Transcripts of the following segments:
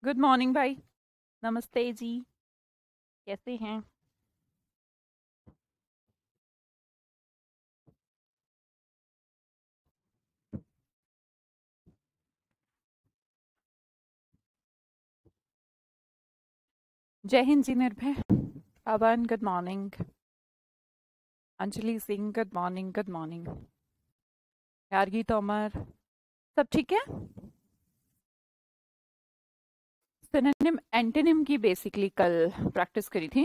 Good morning भाई। नमस्ते जी। कैसे हैं? जय हिंद जी Nirbhay. Pavan good morning. Anjali Singh good morning good morning. यार्गी तोमर। सब ठीक है। सिनोनिम एंटोनिम की बेसिकली कल प्रैक्टिस करी थी।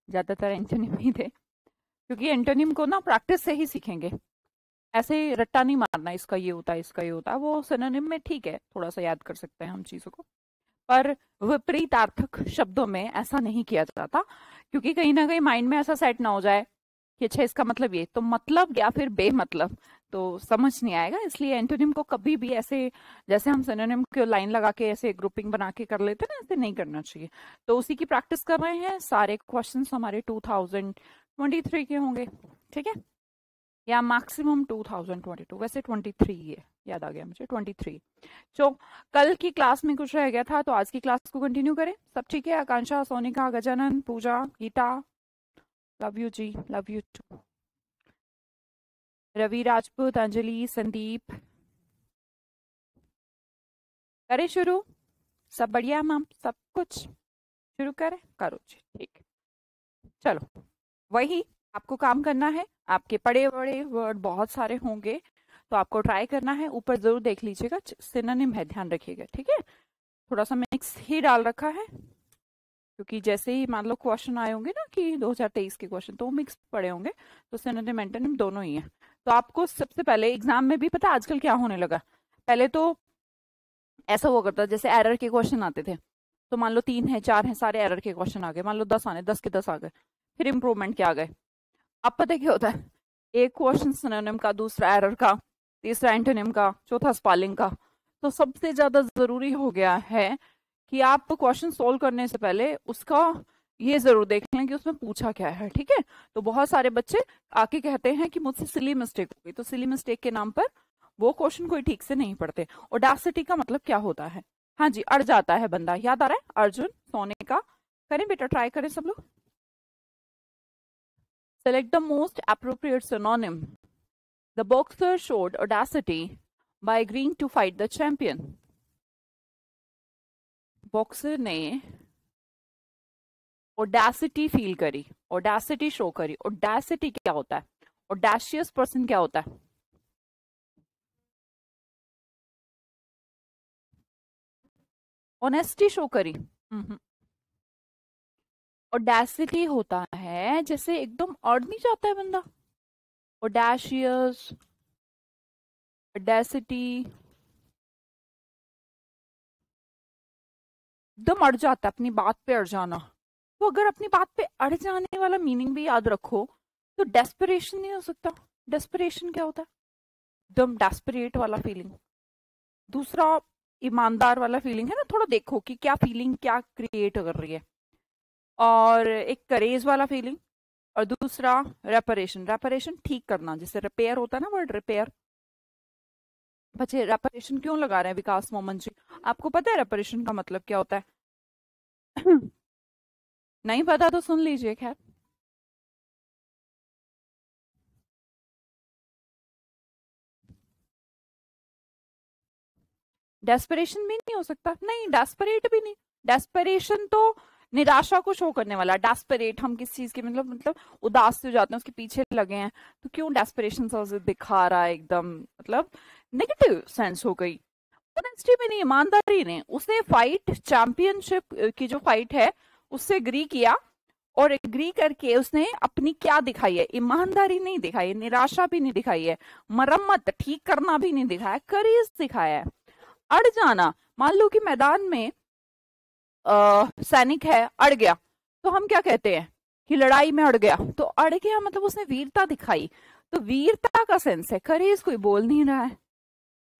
ज्यादातर एंटोनिम ही थे, क्योंकि एंटोनिम को ना प्रैक्टिस से ही सीखेंगे। ऐसे रट्टा नहीं मारना, इसका ये होता है इसका ये होता है। वो सिनोनिम में ठीक है, थोड़ा सा याद कर सकते हैं हम चीजों को, पर विपरीतार्थक शब्दों में ऐसा नहीं किया जाता, क्योंकि कहीं ना कहीं माइंड में ऐसा सेट ना हो जाए कि अच्छा इसका मतलब ये तो मतलब या फिर बेमतलब, तो समझ नहीं आएगा। इसलिए एंटोनिम को कभी भी ऐसे, जैसे हम सिनोनिम को लाइन लगा के ऐसे ग्रुपिंग बना के कर लेते हैं ना, ऐसे नहीं करना चाहिए। तो उसी की प्रैक्टिस कर रहे हैं। सारे क्वेश्चंस हमारे 2023 के होंगे, ठीक है, या मैक्सिमम 2022। वैसे 23 है, याद आ गया मुझे 23। तो कल की क्लास में कुछ रह गया था, तो आज की क्लास को कंटिन्यू करें। सब ठीक है? Akanksha, Sonika, Gajanan, Pooja, Geeta, love you ji, love you too. Ravi Rajput, Anjali, Sandeep, करें शुरू? सब बढ़िया मैम? सब कुछ शुरू करें? करो जी, ठीक। चलो, वही आपको काम करना है। आपके बड़े बड़े वर्ड बहुत सारे होंगे, तो आपको ट्राई करना है। ऊपर जरूर देख लीजिएगा, सिनोनिम है, ध्यान रखिएगा, ठीक है। थोड़ा सा मिक्स ही डाल रखा है, क्योंकि जैसे ही मान लो क्वेश्चन आए होंगे ना कि 2023 के क्वेश्चन, तो मिक्स पड़े होंगे, तो सिनोनिम एंटोनिम दोनों ही है। तो आपको सबसे पहले एग्जाम में भी पता आजकल क्या होने लगा। पहले तो ऐसा हुआ करता, जैसे एरर के क्वेश्चन आते थे, तो मान लो 3 है 4 है, सारे एरर के क्वेश्चन आ गए। मान लो 10 आने, 10 के 10 आ गए, फिर इंप्रूवमेंट के आ गए। अब पता है क्या होता है, एक क्वेश्चन सिनोनिम का, दूसरा एरर का, तीसरा एंटोनिम का, चौथा स्पेलिंग का। तो सबसे ज्यादा जरूरी हो गया है कि आप क्वेश्चन सोल्व करने से पहले उसका ये जरूर देख लें कि उसमें पूछा क्या है, ठीक है। तो बहुत सारे बच्चे आके कहते हैं कि मुझसे सिली मिस्टेक हो गई, तो सिली मिस्टेक के नाम पर वो क्वेश्चन कोई ठीक से नहीं पढ़ते। ऑडासिटी का मतलब क्या होता है? हाँ जी, अड़ जाता है बंदा। याद आ रहा है? अर्जुन, सोनिका, करें बेटा, ट्राई करें सब लोग। Select the most appropriate synonym. The boxer showed audacity by agreeing to fight the champion. Boxer ने ऑडासिटी फील करी, ऑडासिटी शो करी। ऑडासिटी क्या होता है? ऑडाशियस पर्सन क्या होता है? ऑनेस्टी शो करी। ऑडासिटी होता है जैसे एकदम अड़ नहीं जाता है बंदा। ऑडाशियस, ऑडासिटी, एकदम अड़ जाता है, अपनी बात पे अड़ जाना। तो अगर अपनी बात पे अड़ जाने वाला मीनिंग भी याद रखो, तो डेस्परेशन नहीं हो सकता। डेस्परेशन क्या होता है? एकदम डेस्परेट वाला फीलिंग। दूसरा ईमानदार वाला फीलिंग है ना, थोड़ा देखो कि क्या फीलिंग क्या क्रिएट कर रही है। और एक करेज वाला फीलिंग। और दूसरा रेपरेशन, रेपरेशन ठीक करना, जैसे रिपेयर होता है ना, वर्ड रिपेयर। बच्चे रेपरेशन क्यों लगा रहे हैं विकास मोमन जी? आपको पता है रेपरेशन का मतलब क्या होता है? नहीं पता तो सुन लीजिए, खैर। डेस्परेशन भी नहीं हो सकता, नहीं डेस्परेट भी नहीं। डेस्परेशन तो निराशा को शो करने वाला। डेस्परेट हम किस चीज के मतलब उदास से हो जाते हैं, उसके पीछे लगे हैं, तो क्यों डेस्परेशन सा दिखा रहा है, एकदम मतलब नेगेटिव सेंस हो गई। ऑनेस्टी भी नहीं, ईमानदारी नहीं। उसने फाइट, चैंपियनशिप की जो फाइट है उससे एग्री किया, और एग्री करके उसने अपनी क्या दिखाई है? ईमानदारी नहीं दिखाई है, निराशा भी नहीं दिखाई है, मरम्मत ठीक करना भी नहीं दिखाया, करेज दिखाया है। अड़ जाना, मान लो कि मैदान में सैनिक है, अड़ गया, तो हम क्या कहते हैं कि लड़ाई में अड़ गया। तो अड़ गया मतलब उसने वीरता दिखाई। तो वीरता का सेंस है, करेज कोई बोल नहीं रहा है।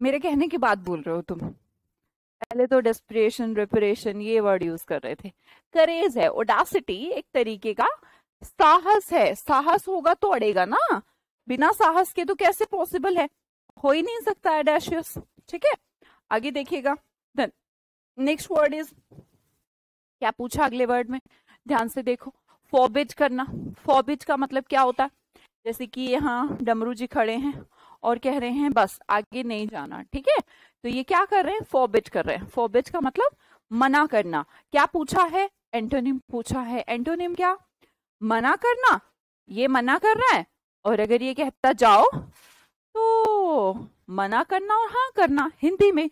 मेरे कहने की बात बोल रहे हो तुम। पहले तो डेस्परेशन, रिपरेशन ये वर्ड यूज कर रहे थे। करेज है, ओडासिटी एक तरीके का साहस है। साहस होगा तो अड़ेगा ना, बिना साहस के तो कैसे पॉसिबल है? हो ही नहीं सकता है डैशियस, ठीक है। आगे देखिएगा। नेक्स्ट वर्ड इज, क्या पूछा अगले वर्ड में, ध्यान से देखो, फॉरबिड करना। फॉरबिड का मतलब क्या होता है? जैसे कि यहाँ डमरू जी खड़े हैं और कह रहे हैं बस आगे नहीं जाना, ठीक है, तो ये क्या कर रहे हैं? फॉरबिड कर रहे हैं। फॉरबिड का मतलब मना करना। क्या पूछा है? एंटोनिम पूछा है। एंटोनिम क्या? मना करना। ये मना कर रहा है, और अगर ये कहता जाओ, तो मना करना और हाँ करना हिंदी में,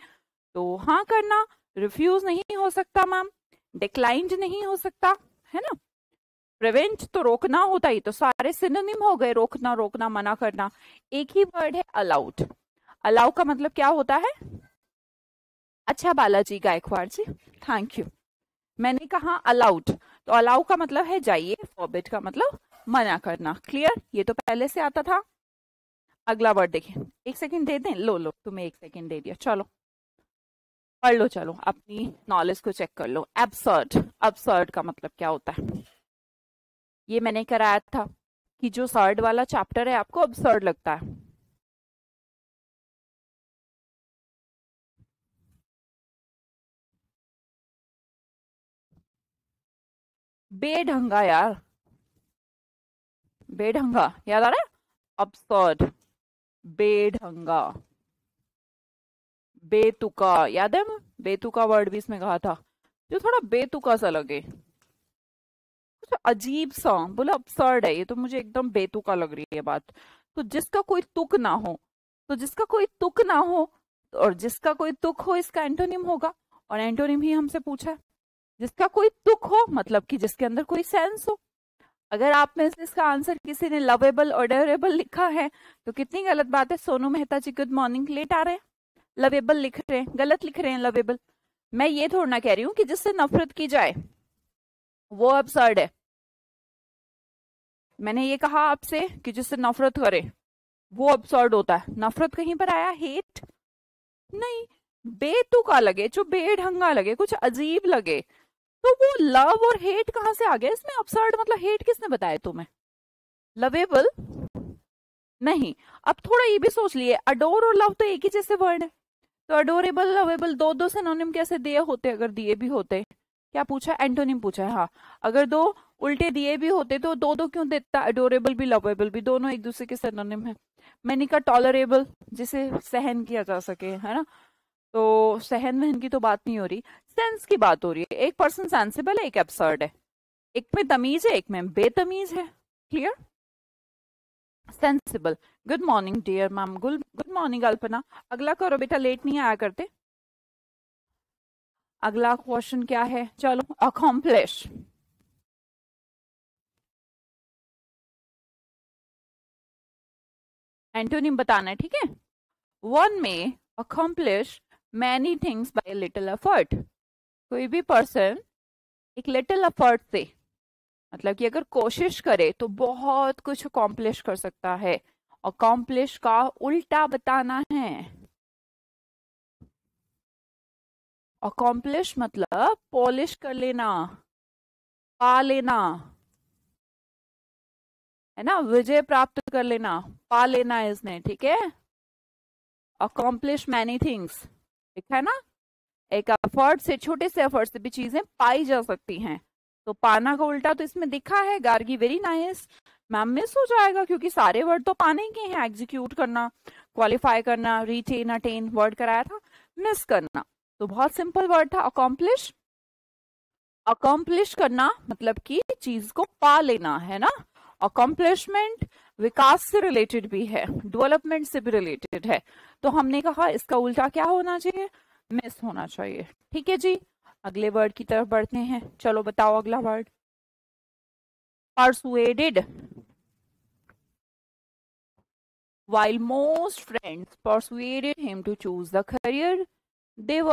तो हाँ करना। रिफ्यूज नहीं हो सकता मैम, डिक्लाइंड नहीं हो सकता, है ना। प्रिवेंट तो रोकना होता ही, तो सारे सिनोनिम हो गए, रोकना, रोकना, मना करना। एक ही वर्ड है अलाउड। अलाउ का मतलब क्या होता है? अच्छा बालाजी गायकवाड़ जी, थैंक यू। मैंने कहा अलाउड, तो अलाउ का मतलब है जाइए, फॉरबिड का मतलब मना करना। क्लियर? ये तो पहले से आता था। अगला वर्ड देखिए, एक सेकंड दे दें, लो लो, तुम्हें एक सेकंड दे दिया, चलो पढ़ लो, चलो अपनी नॉलेज को चेक कर लो। एब्सर्ड। एब्सर्ड का मतलब क्या होता है? ये मैंने कराया था कि जो सर्ड वाला चैप्टर है आपको अब्सर्ड लगता है। बेढंगा यार, बेढंगा याद आ रहा है? अब्सर्ड, बेढंगा, बेतुका याद है? बेतुका वर्ड भी इसमें कहा था, जो थोड़ा बेतुका सा लगे, कुछ अजीब सा, बोला अब्सर्ड है ये, तो मुझे एकदम बेतुका लग रही है बात। तो जिसका कोई तुक ना हो, तो जिसका कोई तुक ना हो, और जिसका कोई तुक हो इसका एंटोनिम होगा, और एंटोनिम ही हमसे पूछा है। जिसका कोई तुक हो मतलब कि जिसके अंदर कोई सेंस हो। अगर आप में से इसका आंसर किसी ने लवेबल और अडोरेबल लिखा है, तो कितनी गलत बात है। सोनू मेहता जी गुड मॉर्निंग, लेट आ रहे हैं, लवेबल लिख रहे हैं, गलत लिख रहे हैं लवेबल। मैं ये थोड़ा ना कह रही हूँ कि जिससे नफरत की जाए वो अब्सर्ड है। मैंने ये कहा आपसे कि जिससे नफरत करे वो अब्सर्ड होता है। नफरत कहीं पर आया? हेट नहीं। बेतुका लगे, जो बेढंगा लगे, कुछ अजीब लगे, तो वो लव और हेट कहां से आ गया इसमें? अब्सर्ड मतलब हेट किसने बताया तुम्हें? लवेबल नहीं। अब थोड़ा ये भी सोच लिए, अडोर और लव तो एक ही जैसे वर्ड है, तो अडोरेबल लवेबल दो दो सिनोनिम कैसे दिए होते? अगर दिए भी होते, क्या पूछा? एंटोनिम पूछा है, हाँ। अगर दो उल्टे दिए भी होते तो दो दो क्यों देता? अडोरेबल भी लवेबल भी दोनों एक दूसरे के सिनोनिम है। मैंने कहा टॉलरेबल, जिसे सहन किया जा सके, है ना, तो सहन वहन की तो बात नहीं हो रही, सेंस की बात हो रही है। एक पर्सन सेंसिबल है, एक एब्सर्ड है, एक में तमीज है, एक में बेतमीज है। Clear? Sensible. Good morning dear ma'am, good morning Alpana. अगला करो बेटा, लेट नहीं आया करते। अगला क्वेश्चन क्या है? चलो, अकॉम्प्लिश। एंटोनिम बताना है, ठीक है। वन में accomplish many things by little effort. कोई भी पर्सन एक लिटिल एफर्ट से, मतलब कि अगर कोशिश करे तो बहुत कुछ अकॉम्प्लिश कर सकता है। अकॉम्प्लिश का उल्टा बताना है। अकॉम्प्लिश मतलब पॉलिश कर लेना, पा लेना, है ना, विजय प्राप्त कर लेना, पा लेना है इसने, ठीक है। अकॉम्प्लिश मैनी थिंग्स लिखा है ना। एक एफर्ट से, छोटे से एफर्ट से भी चीजें पाई जा सकती हैं, तो पाना का उल्टा तो इसमें दिखा है। Gargi very nice. Ma'am miss हो जाएगा क्योंकि सारे वर्ड तो पाने के हैं। एग्जीक्यूट करना, क्वालिफाई करना, रीटेन, अटेन वर्ड कराया था, मिस करना, तो बहुत सिंपल वर्ड था अकॉम्प्लिश। अकॉम्प्लिश करना मतलब कि चीज को पा लेना, है ना। अकॉम्प्लिशमेंट विकास से रिलेटेड भी है, डेवलपमेंट से भी रिलेटेड है, तो हमने कहा इसका उल्टा क्या होना चाहिए? मिस होना चाहिए। ठीक है जी, अगले वर्ड की तरफ बढ़ते हैं। चलो बताओ अगला word. Persuaded. While most friends persuaded him to choose the career, there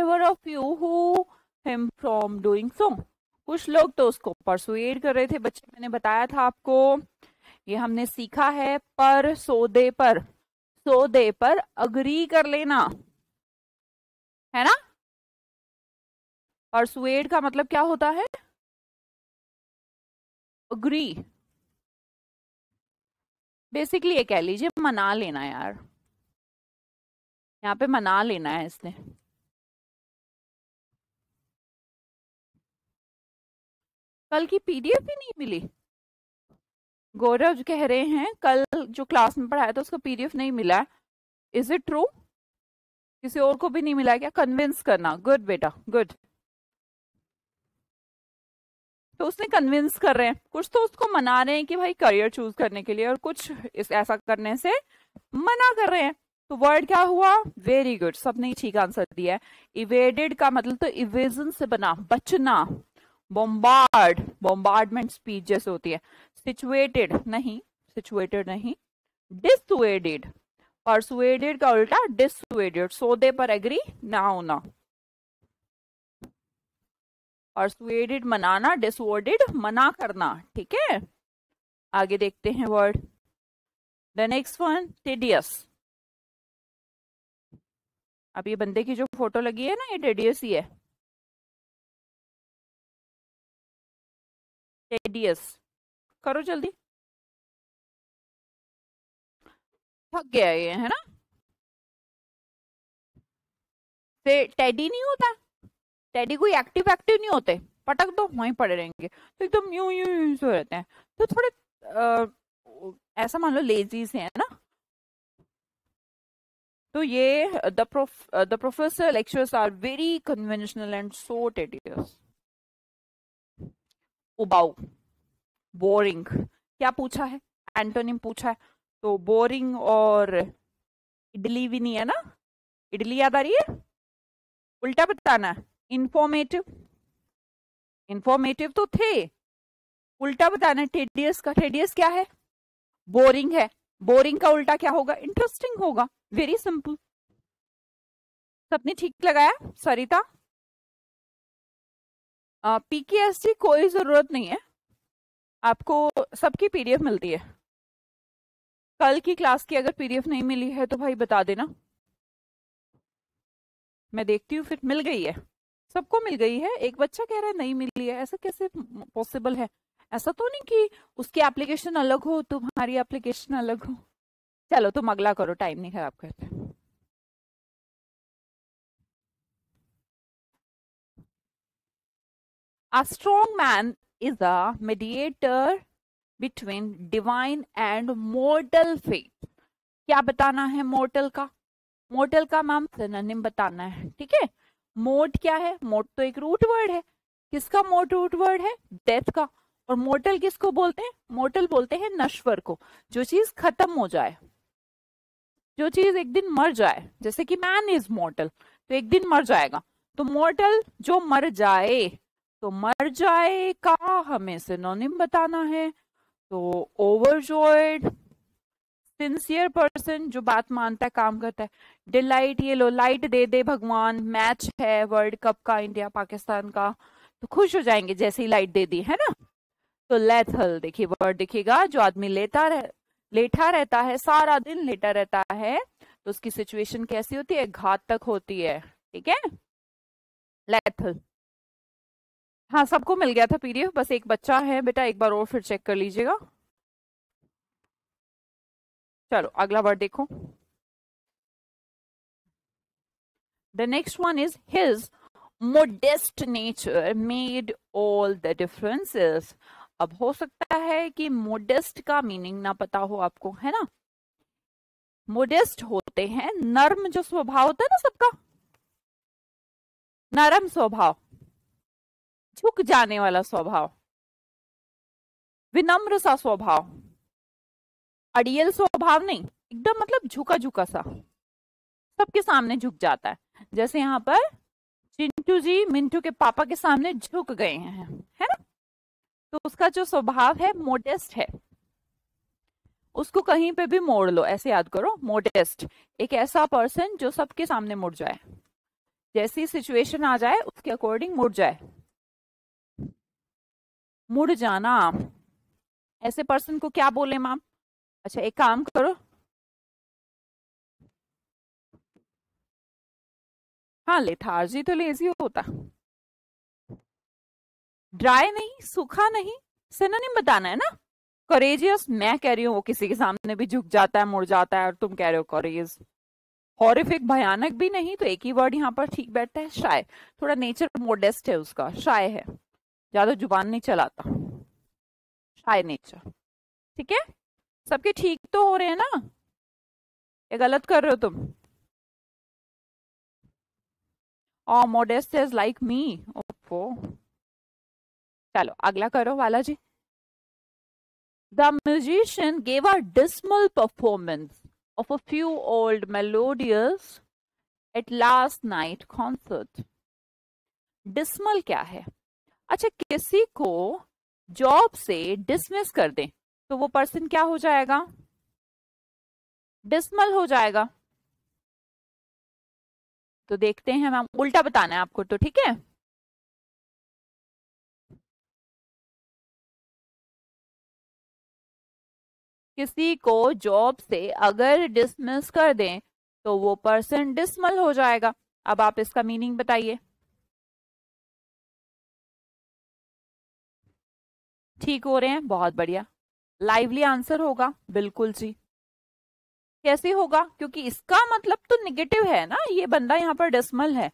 were a few who him from doing so. कुछ लोग तो उसको परसुएड कर रहे थे बच्चे, मैंने बताया था आपको, ये हमने सीखा है। पर सौदे पर, सौदे पर अग्री कर लेना, है ना। परसुएड का मतलब क्या होता है? अग्री। बेसिकली ये कह लीजिए मना लेना यार, यहाँ पे मना लेना है इसने। कल की पीडीएफ भी नहीं मिली? गौरव कह रहे हैं कल जो क्लास में पढ़ाया था उसका पीडीएफ नहीं मिला। Is it true? किसी और को भी नहीं मिला क्या? कन्विंस करना। गुड बेटा, गुड। तो उसने कन्विंस कर रहे हैं, कुछ तो उसको मना रहे हैं कि भाई करियर चूज करने के लिए, और कुछ इस ऐसा करने से मना कर रहे हैं। तो वर्ड क्या हुआ? वेरी गुड, सबने ठीक आंसर दिया है। इवेडेड का मतलब तो इवेजन से बना, बचना। बॉम्बार्ड, बॉम्बार्डमेंट स्पीच जैसे होती है। सिचुएटेड नहीं, सिचुएटेड नहीं। डिसुएडेड, परसुएडेड का उल्टा डिसुएडेड, सौदे पर एग्री ना होना। परसुएडेड मनाना, डिसऑर्डेड मना करना। ठीक है, आगे देखते हैं word. The next one tedious. अब ये बंदे की जो फोटो लगी है ना, ये टेडियस ही है। टेडियस, करो जल्दी। थक गया ये, है ना? टेडी नहीं होता, टेडी कोई एक्टिव एक्टिव नहीं होते, पटक दो वहीं पड़े रहेंगे, तो एकदम यूं यूं यूं से रहते हैं। तो थोड़े ऐसा मान लो लेजी से है ना। तो ये the professor lectures are very conventional and so tedious. उबाऊ, बोरिंग। क्या पूछा है? एंटोनिम पूछा है, तो बोरिंग और इडली भी नहीं है ना। इडली याद आ रही है? उल्टा बताना। इंफॉर्मेटिव, इंफॉर्मेटिव तो थे, उल्टा बताना टेडियस का। टेडियस क्या है? बोरिंग है। बोरिंग का उल्टा क्या होगा? इंटरेस्टिंग होगा। Very simple. सबने ठीक लगाया? सरिता, पीकेएसटी कोई जरूरत नहीं है आपको, सबकी पीडीएफ मिलती है। कल की क्लास की अगर पीडीएफ नहीं मिली है तो भाई बता देना, मैं देखती हूँ। फिर मिल गई है, सबको मिल गई है। एक बच्चा कह रहा है नहीं मिली है, ऐसा कैसे पॉसिबल है? ऐसा तो नहीं कि उसकी एप्लीकेशन अलग हो, तुम्हारी एप्लीकेशन अलग हो। चलो तुम अगला करो, टाइम नहीं खराब करते। A strong man is a mediator between divine and mortal faith। क्या बताना है मोर्टल का? मोर्टल का मैम सिनोनिम बताना है। ठीक है, मोट क्या है? मोट तो एक रूट वर्ड है। किसका मोट रूट वर्ड है? डेथ का। और मोर्टल किसको बोलते हैं? मोर्टल बोलते हैं नश्वर को, जो चीज खत्म हो जाए, जो चीज एक दिन मर जाए। जैसे कि मैन इज मोर्टल, तो एक दिन मर जाएगा। तो मोर्टल जो मर जाए, तो मर जाए का हमें सिनोनिम बताना है। तो ओवरजॉयड, सिंसियर पर्सन जो बात मानता है, काम करता है। डिलाइट, ये लो लाइट दे दे भगवान, मैच है वर्ल्ड कप का इंडिया पाकिस्तान का, तो खुश हो जाएंगे जैसे ही लाइट दे दी, है ना। तो लेथल, देखिए वर्ड दिखेगा, जो आदमी लेटा रहता है, सारा दिन लेटा रहता है, तो उसकी सिचुएशन कैसी होती है? घातक होती है। ठीक है, लेथल। हाँ, सबको मिल गया था पीडीएफ, बस एक बच्चा है बेटा, एक बार और फिर चेक कर लीजिएगा। चलो अगला वर्ड देखो। The next one is his modest nature made all the differences। अब हो सकता है कि modest का मीनिंग ना पता हो आपको, है ना। modest होते हैं नर्म, जो स्वभाव होता है ना सबका, नरम स्वभाव, झुक जाने वाला स्वभाव, विनम्र सा स्वभाव, अड़ियल स्वभाव नहीं, एकदम मतलब झुका झुका सा, सबके सामने झुक जाता है। जैसे यहाँ पर चिंटू जी मिंटू के पापा के सामने झुक गए हैं, है ना। तो उसका जो स्वभाव है मोडेस्ट है। उसको कहीं पे भी मोड़ लो, ऐसे याद करो, मोडेस्ट, एक ऐसा पर्सन जो सबके सामने मुड़ जाए, जैसी सिचुएशन आ जाए उसके अकॉर्डिंग मुड़ जाए। मुड़ जाना, ऐसे पर्सन को क्या बोले मैम? अच्छा एक काम करो, हाँ लेथार्जी तो लेजी होता। ड्राई नहीं, सूखा नहीं, सिनोनिम बताना है ना। करेजियस, मैं कह रही हूँ वो किसी के सामने भी झुक जाता है, मुड़ जाता है, और तुम कह रहे हो करेज। हॉरिफिक, भयानक भी नहीं, तो एक ही वर्ड यहाँ पर ठीक बैठता है, शाय। थोड़ा नेचर मोडेस्ट है उसका, शाय है। ज्यादा जुबान नहीं चलाता, शाय नेचर। ठीक है, सबके ठीक तो हो रहे हैं ना, ये गलत कर रहे हो तुम? और मोडेस्ट इज लाइक मी। ओफो। चलो अगला करो वाला जी। The musician gave a dismal performance of a few old melodious at last night concert. Dismal क्या है? अच्छा, किसी को जॉब से डिसमिस कर दें तो वो पर्सन क्या हो जाएगा? डिसमल हो जाएगा। तो देखते हैं मैम, उल्टा बताना है आपको तो, ठीक है। किसी को जॉब से अगर डिसमिस कर दें तो वो पर्सन डिसमल हो जाएगा। अब आप इसका मीनिंग बताइए। ठीक हो रहे हैं, बहुत बढ़िया। लाइवली आंसर होगा, बिल्कुल जी। कैसे होगा? क्योंकि इसका मतलब तो निगेटिव है ना, ये बंदा यहाँ पर डिसमल है।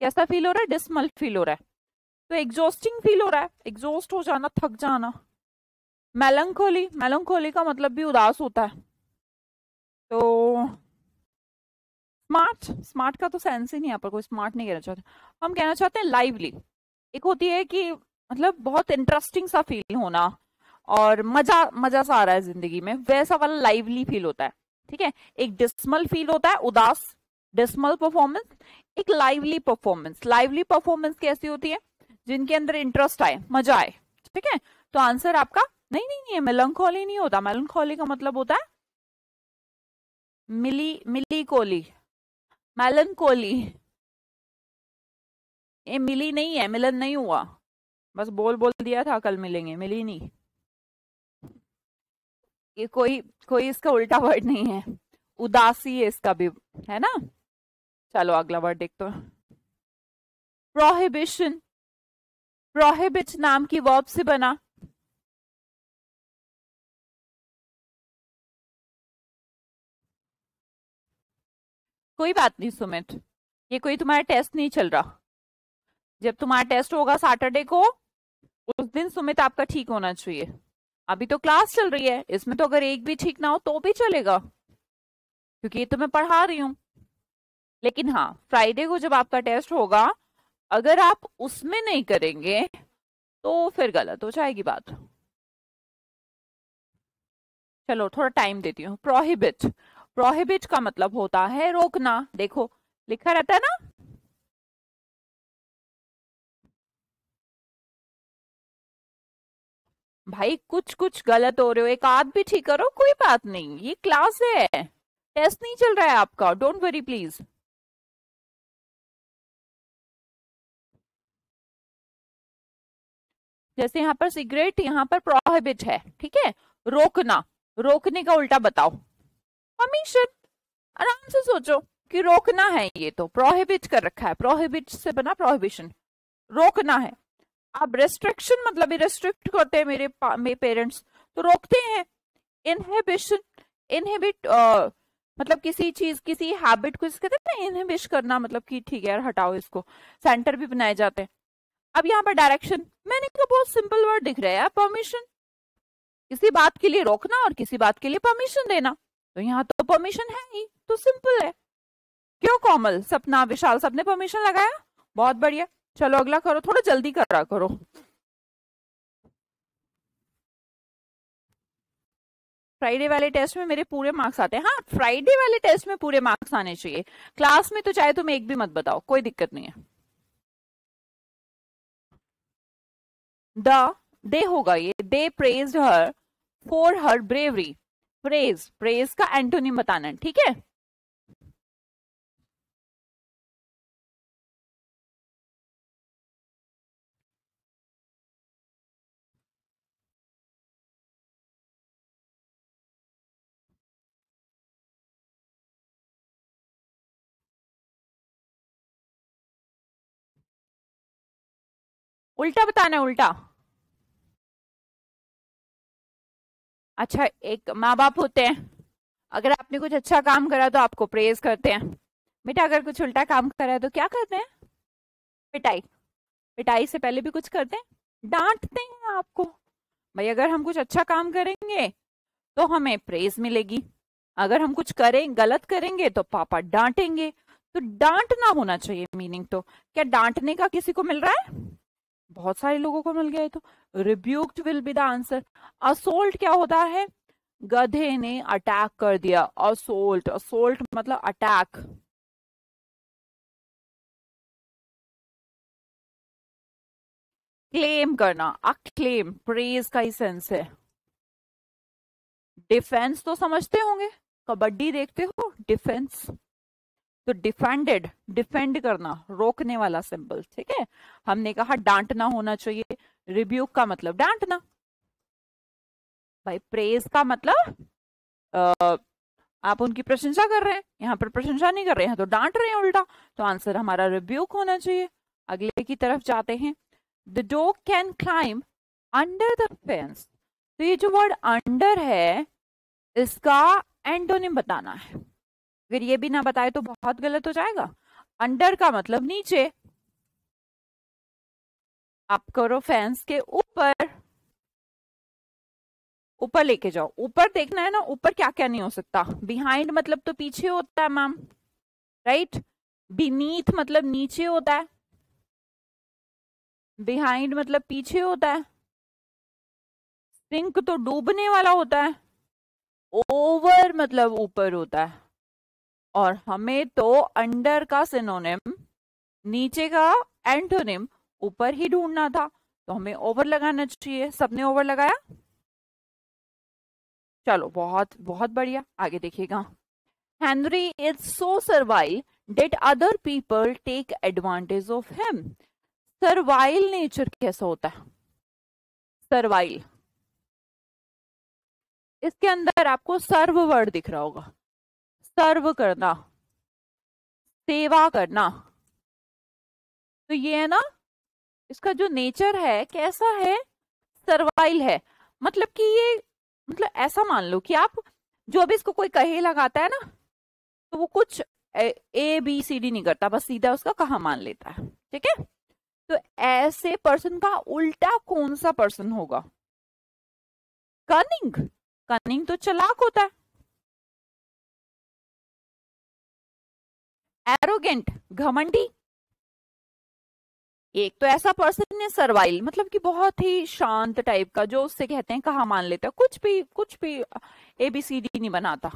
कैसा फील हो रहा है? डिसमल फील हो रहा है। तो एग्जॉस्टिंग फील हो रहा है, एग्जॉस्ट हो जाना, थक जाना। मेलंकोली, मेलंकोली का मतलब भी उदास होता है। तो स्मार्ट, स्मार्ट का तो सेंस ही नहीं, यहाँ पर कोई स्मार्ट नहीं कहना चाहते। हम कहना चाहते हैं लाइवली। एक होती है कि मतलब बहुत इंटरेस्टिंग सा फील होना और मजा मजा सा आ रहा है जिंदगी में, वैसा वाला लाइवली फील होता है। ठीक है, एक डिसमल फील होता है, उदास, डिसमल परफॉर्मेंस। एक लाइवली परफॉर्मेंस, लाइवली परफॉर्मेंस कैसी होती है? जिनके अंदर इंटरेस्ट आए, मजा आए। ठीक है, तो आंसर आपका नहीं नहीं नहीं है, मेलंकोली नहीं होता। मेलंकोली का मतलब होता है मिली, मिली कोली, मेलंकोली। ये मिली नहीं है, मिलन नहीं हुआ, बस बोल बोल दिया था कल मिलेंगे, मिली नहीं। ये कोई कोई इसका उल्टा वर्ड नहीं है, उदासी है इसका भी, है ना। चलो अगला वर्ड देखते हैं। प्रोहिबिशन, प्रोहिबिट नाम की वर्ब से बना। कोई बात नहीं सुमित, ये कोई तुम्हारा टेस्ट नहीं चल रहा। जब तुम्हारा टेस्ट होगा सैटरडे को, उस दिन सुमित आपका ठीक होना चाहिए। अभी तो क्लास चल रही है, इसमें तो अगर एक भी ठीक ना हो तो भी चलेगा, क्योंकि ये तो मैं पढ़ा रही हूं। लेकिन हाँ, फ्राइडे को जब आपका टेस्ट होगा, अगर आप उसमें नहीं करेंगे तो फिर गलत हो जाएगी बात। चलो थोड़ा टाइम देती हूँ। प्रोहिबिट, प्रोहिबिट का मतलब होता है रोकना। देखो लिखा रहता है ना। भाई कुछ कुछ गलत हो रहे हो, एक आध भी ठीक करो, कोई बात नहीं, ये क्लास है, टेस्ट नहीं चल रहा है आपका, डोंट वरी प्लीज। जैसे यहाँ पर सिगरेट, यहाँ पर प्रोहिबिट है, ठीक है। रोकना, रोकने का उल्टा बताओ। परमिशन। आराम से सोचो कि रोकना है, ये तो प्रोहिबिट कर रखा है, प्रोहिबिट से बना प्रोहिबिशन, रोकना है। अब रेस्ट्रिक्शन मतलब रेस्ट्रिक्ट करते हैं मेरे पेरेंट्स, तो रोकते हैं। इनहिबिशन, इनहिबिट मतलब किसी चीज, किसी हैबिट को कहते हैं ना इनहिबिश करना, मतलब कि ठीक है यार हटाओ इसको। सेंटर भी बनाए जाते हैं। अब यहाँ पर डायरेक्शन, मैंने कहा बहुत सिंपल वर्ड दिख रहा है, परमिशन। किसी बात के लिए रोकना और किसी बात के लिए परमिशन देना, तो यहाँ तो परमिशन है ही, तो सिंपल है। क्यों कोमल, सपना, विशाल, सबने परमिशन लगाया? बहुत बढ़िया। चलो अगला करो, थोड़ा जल्दी करा करो। फ्राइडे वाले टेस्ट में मेरे पूरे मार्क्स आते हैं। हाँ, फ्राइडे वाले टेस्ट में पूरे मार्क्स आने चाहिए। क्लास में तो चाहे तुम एक भी मत बताओ, कोई दिक्कत नहीं है। द, दे होगा ये, they praised her for her bravery. Praise, praise का एंटोनिम बताना है, ठीक है। उल्टा बताना है, उल्टा। अच्छा, एक माँ बाप होते हैं, अगर आपने कुछ अच्छा काम करा तो आपको प्रेज करते हैं। बेटा अगर कुछ उल्टा काम करा है तो क्या करते हैं? पिटाई। पिटाई से पहले भी कुछ करते हैं, डांटते हैं आपको। भाई अगर हम कुछ अच्छा काम करेंगे तो हमें प्रेज मिलेगी, अगर हम कुछ करें गलत करेंगे तो पापा डांटेंगे। तो डांटना होना चाहिए मीनिंग। तो क्या डांटने का किसी को मिल रहा है? बहुत सारे लोगों को मिल गया है। तो rebuked will be the answer. Assault क्या होता है? गधे ने अटैक कर दिया। असोल्ट, असोल्ट मतलब अटैक। क्लेम करना, अक्लेम, प्रेज का ही सेंस है। डिफेंस तो समझते होंगे, कबड्डी देखते हो, डिफेंस। तो डिफेंडेड, डिफेंड करना, रोकने वाला सिंबल, ठीक है। हमने कहा डांटना होना चाहिए। रिब्यूक का मतलब डांटना। भाई प्रेज का मतलब आप उनकी प्रशंसा कर रहे हैं, यहाँ पर प्रशंसा नहीं कर रहे हैं तो डांट रहे हैं उल्टा। तो आंसर हमारा रिब्यूक होना चाहिए। अगले की तरफ जाते हैं। The dog can climb under the fence. तो ये जो वर्ड अंडर है इसका एंटोनिम बताना है। अगर ये भी ना बताए तो बहुत गलत हो जाएगा। अंडर का मतलब नीचे, आप करो फेंस के ऊपर, ऊपर लेके जाओ। ऊपर देखना है ना, ऊपर क्या क्या नहीं हो सकता। बिहाइंड मतलब तो पीछे होता है मैम, राइट। बीनीथ मतलब नीचे होता है, बिहाइंड मतलब पीछे होता है। सिंक तो डूबने वाला होता है, ओवर मतलब ऊपर होता है। और हमें तो अंडर का सिनोनिम, नीचे का एंटोनिम ऊपर ही ढूंढना था, तो हमें ओवर लगाना चाहिए। सबने ओवर लगाया? चलो बहुत बहुत बढ़िया, आगे देखिएगा। Henry is so servile that other people take advantage of him. Servile nature कैसा होता है? सर्वाइल, इसके अंदर आपको सर्व वर्ड दिख रहा होगा। सर्व करना, सेवा करना। तो ये है ना, इसका जो नेचर है कैसा है? सर्वाइल है। मतलब कि ये, मतलब ऐसा मान लो कि आप, जो भी इसको कोई कहे लगाता है ना, तो वो कुछ ए बी सी डी नहीं करता, बस सीधा उसका कहा मान लेता है, ठीक है। तो ऐसे पर्सन का उल्टा कौन सा पर्सन होगा? कनिंग। कनिंग तो चालाक होता है। एरोगेंट, घमंडी। एक तो ऐसा पर्सन है सर्वाइल, मतलब कि बहुत ही शांत टाइप का, जो उससे कहते हैं कहा मान लेता है, कुछ भी एबीसीडी नहीं बनाता।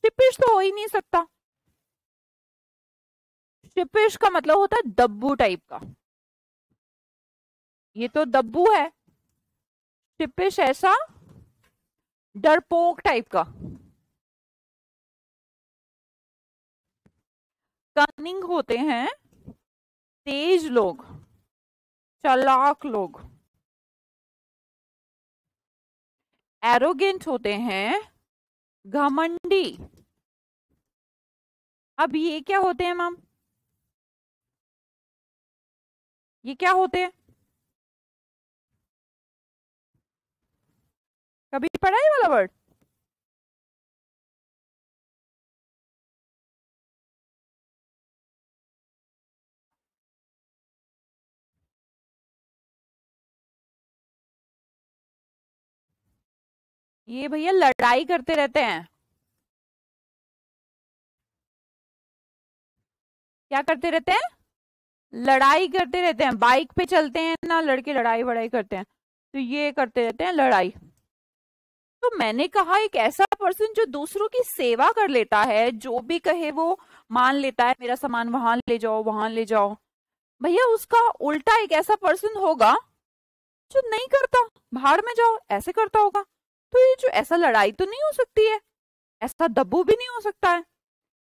शिपिश तो हो ही नहीं सकता। शिपिश का मतलब होता है दब्बू टाइप का, ये तो दब्बू है। शिपिश ऐसा डरपोक टाइप का। कनिंग होते हैं तेज लोग, चालाक लोग। एरोगेंट होते हैं घमंडी। अब ये क्या होते हैं मैम? ये क्या होते हैं? कभी पढ़ा है वाला वर्ड? ये भैया लड़ाई करते रहते हैं। क्या करते रहते हैं? लड़ाई करते रहते हैं। बाइक पे चलते हैं ना लड़के, लड़ाई वड़ाई करते हैं, तो ये करते रहते हैं लड़ाई। तो मैंने कहा एक ऐसा पर्सन जो दूसरों की सेवा कर लेता है, जो भी कहे वो मान लेता है, मेरा सामान वहां ले जाओ वहां ले जाओ। भैया उसका उल्टा एक ऐसा पर्सन होगा जो नहीं करता, भाड़ में जाओ ऐसे करता होगा। तो ये जो ऐसा लड़ाई तो नहीं हो सकती है, ऐसा दब्बू भी नहीं हो सकता है।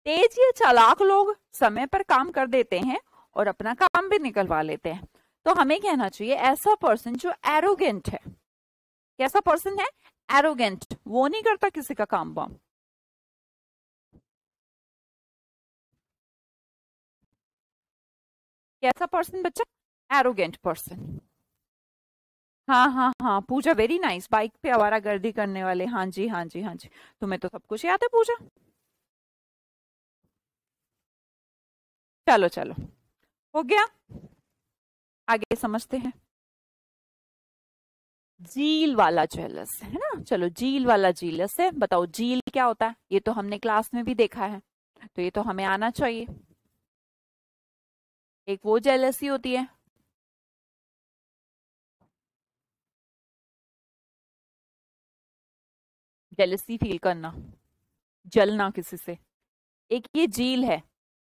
तेज या चालाक लोग समय पर काम कर देते हैं और अपना काम भी निकलवा लेते हैं। तो हमें कहना चाहिए ऐसा पर्सन जो एरोगेंट है। कैसा पर्सन है? एरोगेंट, वो नहीं करता किसी का काम वाम। कैसा पर्सन बच्चा? Arrogant person. हाँ हाँ हाँ पूजा, वेरी नाइस। बाइक पे आवारागर्दी करने वाले, हाँ जी हाँ जी हाँ जी। तुम्हें तो सब कुछ याद है पूजा। चलो चलो, हो गया। आगे समझते हैं। जील वाला जेलस है ना, चलो जील वाला जीलस है, बताओ जील क्या होता है, ये तो हमने क्लास में भी देखा है, तो ये तो हमें आना चाहिए। एक वो जेलसी होती है, जेलसी फील करना, जलना किसी से। एक ये झील है,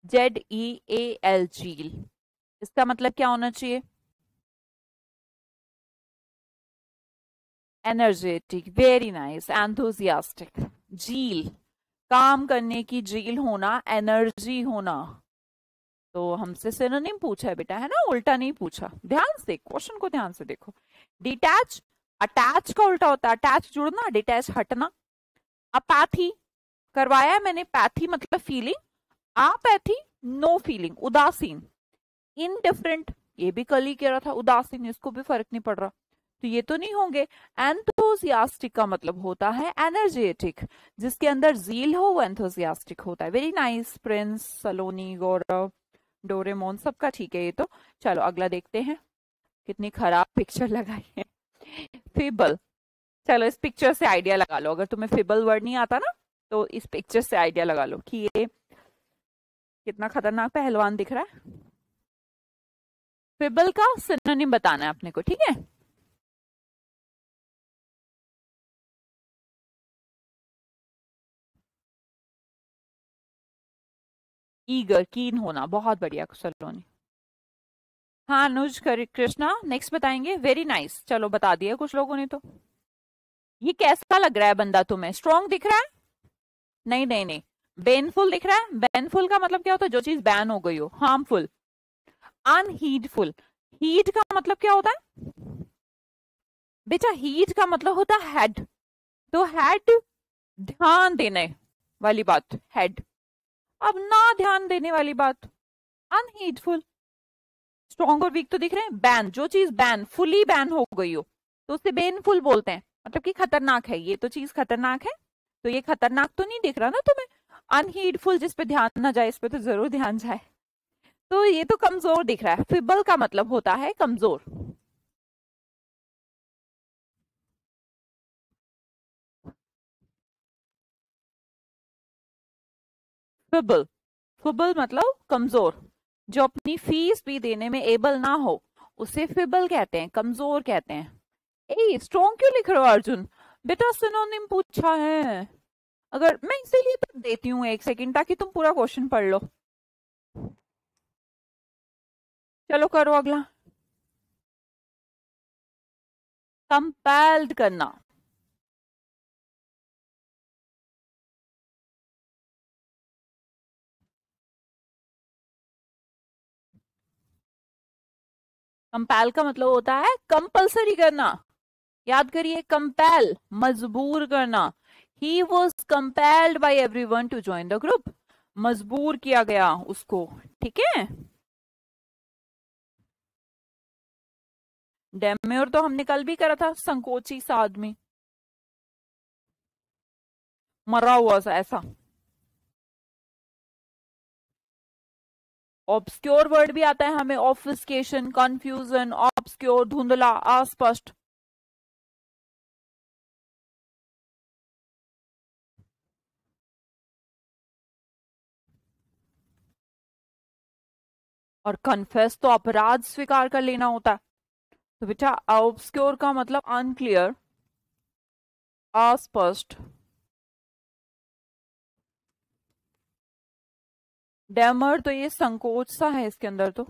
ZEAL झील, इसका मतलब क्या होना चाहिए? Energetic, very nice, enthusiastic. झील, काम करने की झील होना, एनर्जी होना। तो हमसे सिनोनिम पूछा है बेटा, है ना, उल्टा नहीं पूछा, ध्यान से क्वेश्चन को ध्यान से देखो। डिटैच, अटैच का उल्टा होता है अटैच जुड़ना, डिटैच हटना। अपैथी करवाया है मैंने, पैथी मतलब फीलिंग, अपैथी नो फीलिंग, उदासीन। इनडिफरेंट, ये भी कल ही कह रहा था, उदासीन, इसको भी फर्क नहीं पड़ रहा, तो ये तो नहीं होंगे। एंथुसियास्टिक का मतलब होता है एनर्जेटिक, जिसके अंदर जील हो वो एंथुसियास्टिक होता है। वेरी नाइस प्रिंस, सलोनी, गौरव, डोरेमोन, सबका ठीक है ये तो। चलो अगला देखते हैं, कितनी खराब पिक्चर लगाई है। फिबल, चलो इस पिक्चर से आइडिया लगा लो, अगर तुम्हें फिबल वर्ड नहीं आता ना तो इस पिक्चर से आइडिया लगा लो कि ये कितना खतरनाक पहलवान दिख रहा है। फिबल का सिनोनिम बताना है अपने को, ठीक है। ईगर, कीन होना, बहुत बढ़िया सलोनी। हाँ अनुज कृष्णा नेक्स्ट बताएंगे, वेरी नाइस, चलो बता दिया कुछ लोगों ने तो। ये कैसा लग रहा है बंदा तुम्हें, स्ट्रॉन्ग दिख रहा है? नहीं नहीं नहीं, बेनफुल दिख रहा है। बेनफुल का मतलब क्या होता है, जो चीज बैन हो गई हो, हार्मफुल। अनहीडफुल, हीट का मतलब क्या होता है बेटा, हीट का मतलब होता है हेड, तो हेड ध्यान देने वाली बात, हेड। अब ना ध्यान देने वाली बात, अनहीडफुल। स्ट्रॉन्ग और वीक तो दिख रहे हैं। बैन, जो चीज बैन, फुली बैन हो गई हो तो उसे बेनफुल बोलते हैं, मतलब कि खतरनाक है, ये तो चीज खतरनाक है, तो ये खतरनाक तो नहीं दिख रहा ना तुम्हें। अनहीडफुल, जिस पे ध्यान ना जाए, इस पे तो जरूर ध्यान जाए, तो ये तो कमजोर दिख रहा है। फिबल का मतलब होता है कमजोर। फिबल, फिबल मतलब कमजोर, जो अपनी फीस भी देने में एबल ना हो उसे फिबल कहते हैं, कमजोर कहते हैं। ए स्ट्रॉन्ग क्यों लिख रहे हो अर्जुन? बेटा सिनोनिम पूछा है, अगर मैं इसीलिए तो देती हूँ 1 सेकंड ताकि तुम पूरा क्वेश्चन पढ़ लो। चलो करो अगला। कंपेल्ड करना, कंपेल का मतलब होता है कंपलसरी करना, याद करिए, कंपेल मजबूर करना। He was compelled by every one two join the group, मजबूर किया गया उसको, ठीक है। डेम्योर तो हमने कल भी करा था, संकोची सा आदमी, मरा हुआ सा ऐसा। ऑब्सक्योर वर्ड भी आता है हमें, ऑब्फस्केशन, कंफ्यूजन, ऑब्सक्योर, धुंधला, अस्पष्ट। और कन्फेस तो अपराध स्वीकार कर लेना होता है, तो बेटा ऑब्सक्योर का मतलब अनक्लियर, अस्पष्ट। डेमर तो ये संकोच सा है इसके अंदर तो,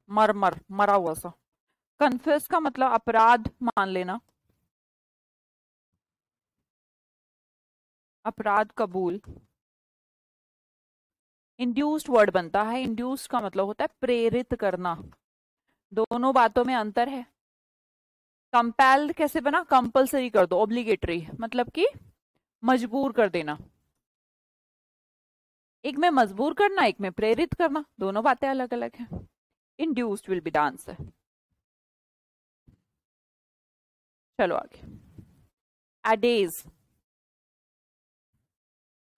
मर मरा हुआ सा। कन्फेस का मतलब अपराध मान लेना, अपराध कबूल। इंड्यूस्ड वर्ड बनता है, इंड्यूस्ड का मतलब होता है प्रेरित करना, दोनों बातों में अंतर है। कंपेल्ड कैसे बना, कंपलसरी कर दो, ऑब्लिगेटरी मतलब कि मजबूर कर देना। एक में मजबूर करना, एक में प्रेरित करना, दोनों बातें अलग अलग हैं। Induced will be the answer. चलो आगे। एडेज,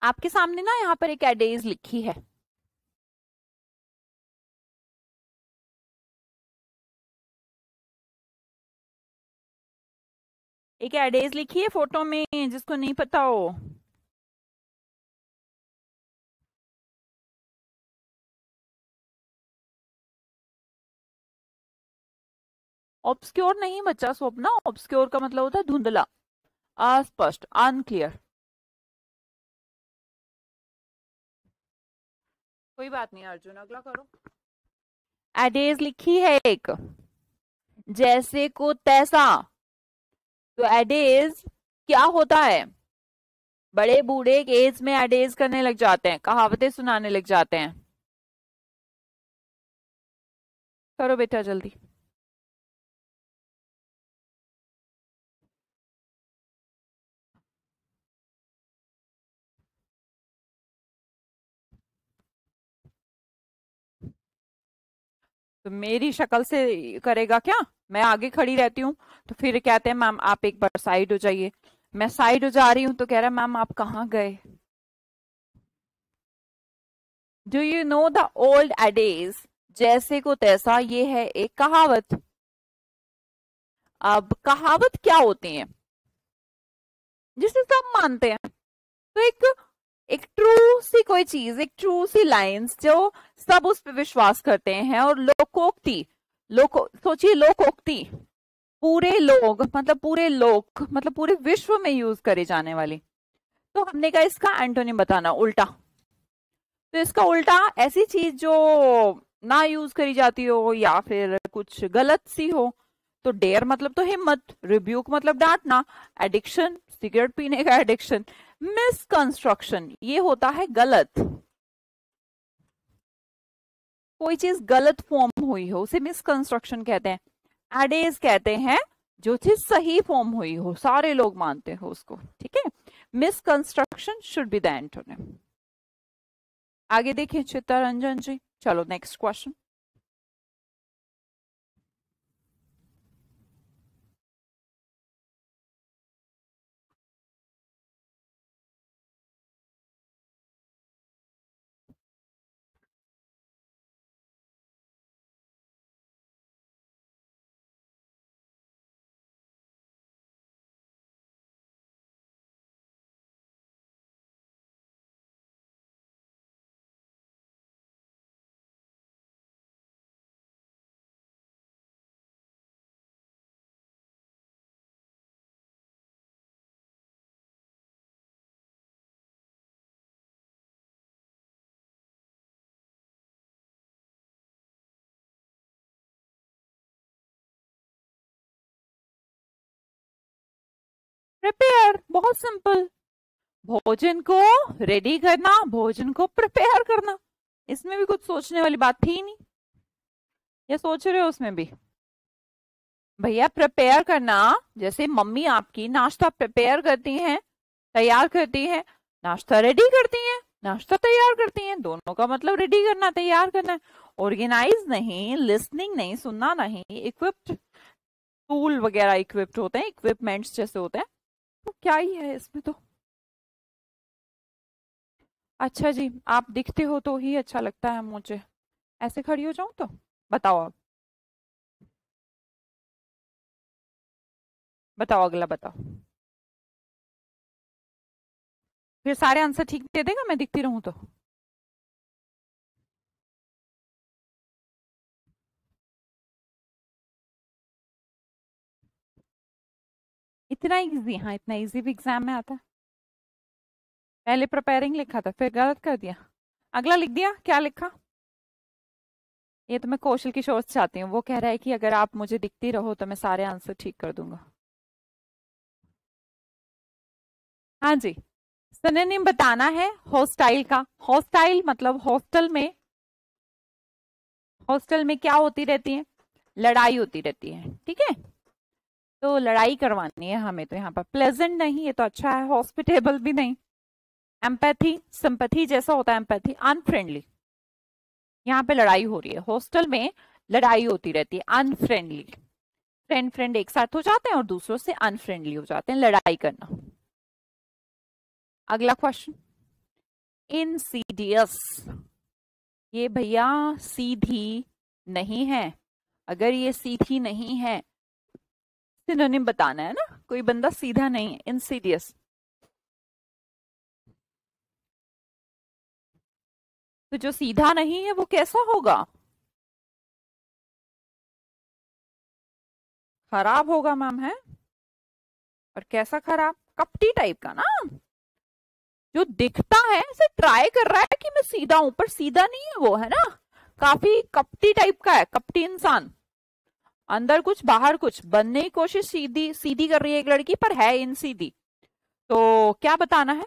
आपके सामने ना यहाँ पर एक एडेज लिखी है, एक एडेज लिखी है फोटो में, जिसको नहीं पता हो। ऑब्सक्योर नहीं बच्चा स्वप्ना, ऑब्सक्योर का मतलब होता है धुंधला, अस्पष्ट, अनक्लियर। कोई बात नहीं अर्जुन, अगला करो। एडेज लिखी है एक, जैसे को तैसा। तो एडेज क्या होता है? बड़े बूढ़े एक एज में एडेज करने लग जाते हैं, कहावतें सुनाने लग जाते हैं। करो बेटा जल्दी। तो मेरी शक्ल से करेगा क्या? मैं आगे खड़ी रहती हूँ तो फिर कहते हैं मैम आप एक बार साइड हो जाइए। मैं साइड हो जा रही हूँ तो कह रहा है मैम आप कहाँ गए। Do you know the old adages, जैसे को तैसा, ये है एक कहावत। अब कहावत क्या होती है जिसे सब मानते हैं? तो एक ट्रू सी कोई चीज, एक ट्रू सी लाइंस जो सब उस पर विश्वास करते हैं। और लोकोक्ति, सोचिए लोकोक्ति, पूरे लोग मतलब पूरे लोक मतलब पूरे विश्व में यूज करे जाने वाली। तो हमने कहा इसका एंटोनिम बताना, उल्टा। तो इसका उल्टा ऐसी चीज जो ना यूज करी जाती हो या फिर कुछ गलत सी हो। तो डेयर मतलब तो हिम्मत, रिब्यूक मतलब डांटना, एडिक्शन सिगरेट पीने का एडिक्शन, मिसकंस्ट्रक्शन ये होता है गलत। कोई चीज गलत फॉर्म हुई हो उसे मिसकंस्ट्रक्शन कहते हैं। एडेज कहते हैं जो चीज सही फॉर्म हुई हो, सारे लोग मानते हो उसको, ठीक है। मिसकंस्ट्रक्शन शुड बी द एंटोनिम। आगे देखिए चित्तरंजन जी, चलो नेक्स्ट क्वेश्चन। प्रिपेयर, बहुत सिंपल। भोजन को रेडी करना, भोजन को प्रिपेयर करना, इसमें भी कुछ सोचने वाली बात थी नहीं। या सोच रहे हो उसमें भी? भैया प्रिपेयर करना, जैसे मम्मी आपकी नाश्ता प्रिपेयर करती हैं, तैयार करती हैं, नाश्ता रेडी करती हैं, नाश्ता तैयार करती हैं, दोनों का मतलब रेडी करना, तैयार करना है। ऑर्गेनाइज नहीं, लिसनिंग नहीं, सुनना नहीं, इक्विप्ड टूल वगैरह इक्विप्ड होते हैं, इक्विपमेंट्स जैसे होते हैं। तो क्या ही है इसमें तो। अच्छा जी, आप दिखते हो तो ही अच्छा लगता है मुझे। ऐसे खड़ी हो जाऊं तो बताओ आप, बताओ अगला बताओ। फिर सारे आंसर ठीक दे देगा मैं दिखती रहूं तो? इतना इजी? हाँ इतना इजी भी एग्जाम में आता है। पहले प्रिपेयरिंग लिखा था फिर गलत कर दिया, अगला लिख दिया। क्या लिखा? ये तो मैं कौशल किशोर से चाहती हूँ, वो कह रहा है कि अगर आप मुझे दिखती रहो तो मैं सारे आंसर ठीक कर दूंगा। हाँ जी, सिनोनिम बताना है हॉस्टाइल का। हॉस्टाइल मतलब हॉस्टल में क्या होती रहती है? लड़ाई होती रहती है, ठीक है। तो लड़ाई करवानी है हमें, तो यहाँ पर प्लेजेंट नहीं, ये तो अच्छा है, हॉस्पिटेबल भी नहीं। एम्पैथी, सिंपैथी जैसा होता है एम्पैथी, अनफ्रेंडली। यहाँ पे लड़ाई हो रही है, हॉस्टल में लड़ाई होती रहती है, अनफ्रेंडली। फ्रेंड फ्रेंड एक साथ हो जाते हैं और दूसरों से अनफ्रेंडली हो जाते हैं, लड़ाई करना। अगला क्वेश्चन, इंसीडियस। ये भैया सीधी नहीं है। अगर ये सीधी नहीं है, सिनोनिम बताना है ना, कोई बंदा सीधा नहीं है, इंसीडियस। तो जो सीधा नहीं है वो कैसा होगा? खराब होगा मैम, है। और कैसा खराब? कपटी टाइप का ना, जो दिखता है ऐसे ट्राई कर रहा है कि मैं सीधा हूं, पर सीधा नहीं है वो, है ना। काफी कपटी टाइप का है, कपटी इंसान। अंदर कुछ बाहर कुछ, बनने की कोशिश सीधी सीधी कर रही है एक लड़की, पर है इन सीधी। तो क्या बताना है?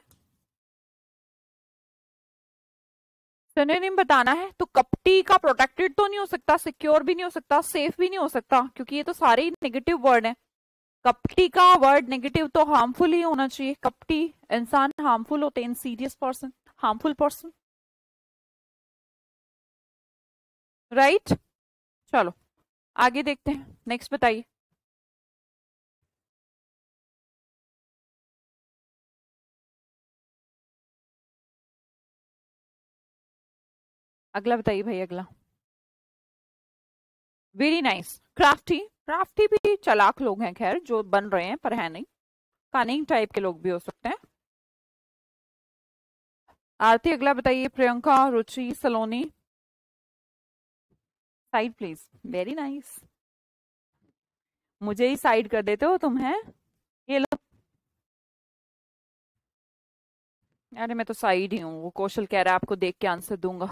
सिनोनिम बताना है। तो कपटी का प्रोटेक्टेड तो नहीं हो सकता, सिक्योर भी नहीं हो सकता, सेफ भी नहीं हो सकता, क्योंकि ये तो सारे ही नेगेटिव वर्ड है। कपटी का वर्ड नेगेटिव तो हार्मफुल ही होना चाहिए। कपटी इंसान हार्मफुल होते हैं, Insidious person, harmful person, right. चलो आगे देखते हैं, नेक्स्ट बताइए। अगला बताइए भाई, अगला। Very nice. क्राफ्टी, क्राफ्टी भी चालाक लोग हैं, खैर जो बन रहे हैं, पर है नहीं। कनिंग टाइप के लोग भी हो सकते हैं। आरती अगला बताइए। Priyanka, Ruchi, Saloni. Side please. Very nice. मुझे ही साइड कर देते हो तुम, है। ये लो। अरे मैं तो साइड ही हूँ, वो कौशल कह रहा है आपको देख के आंसर दूंगा।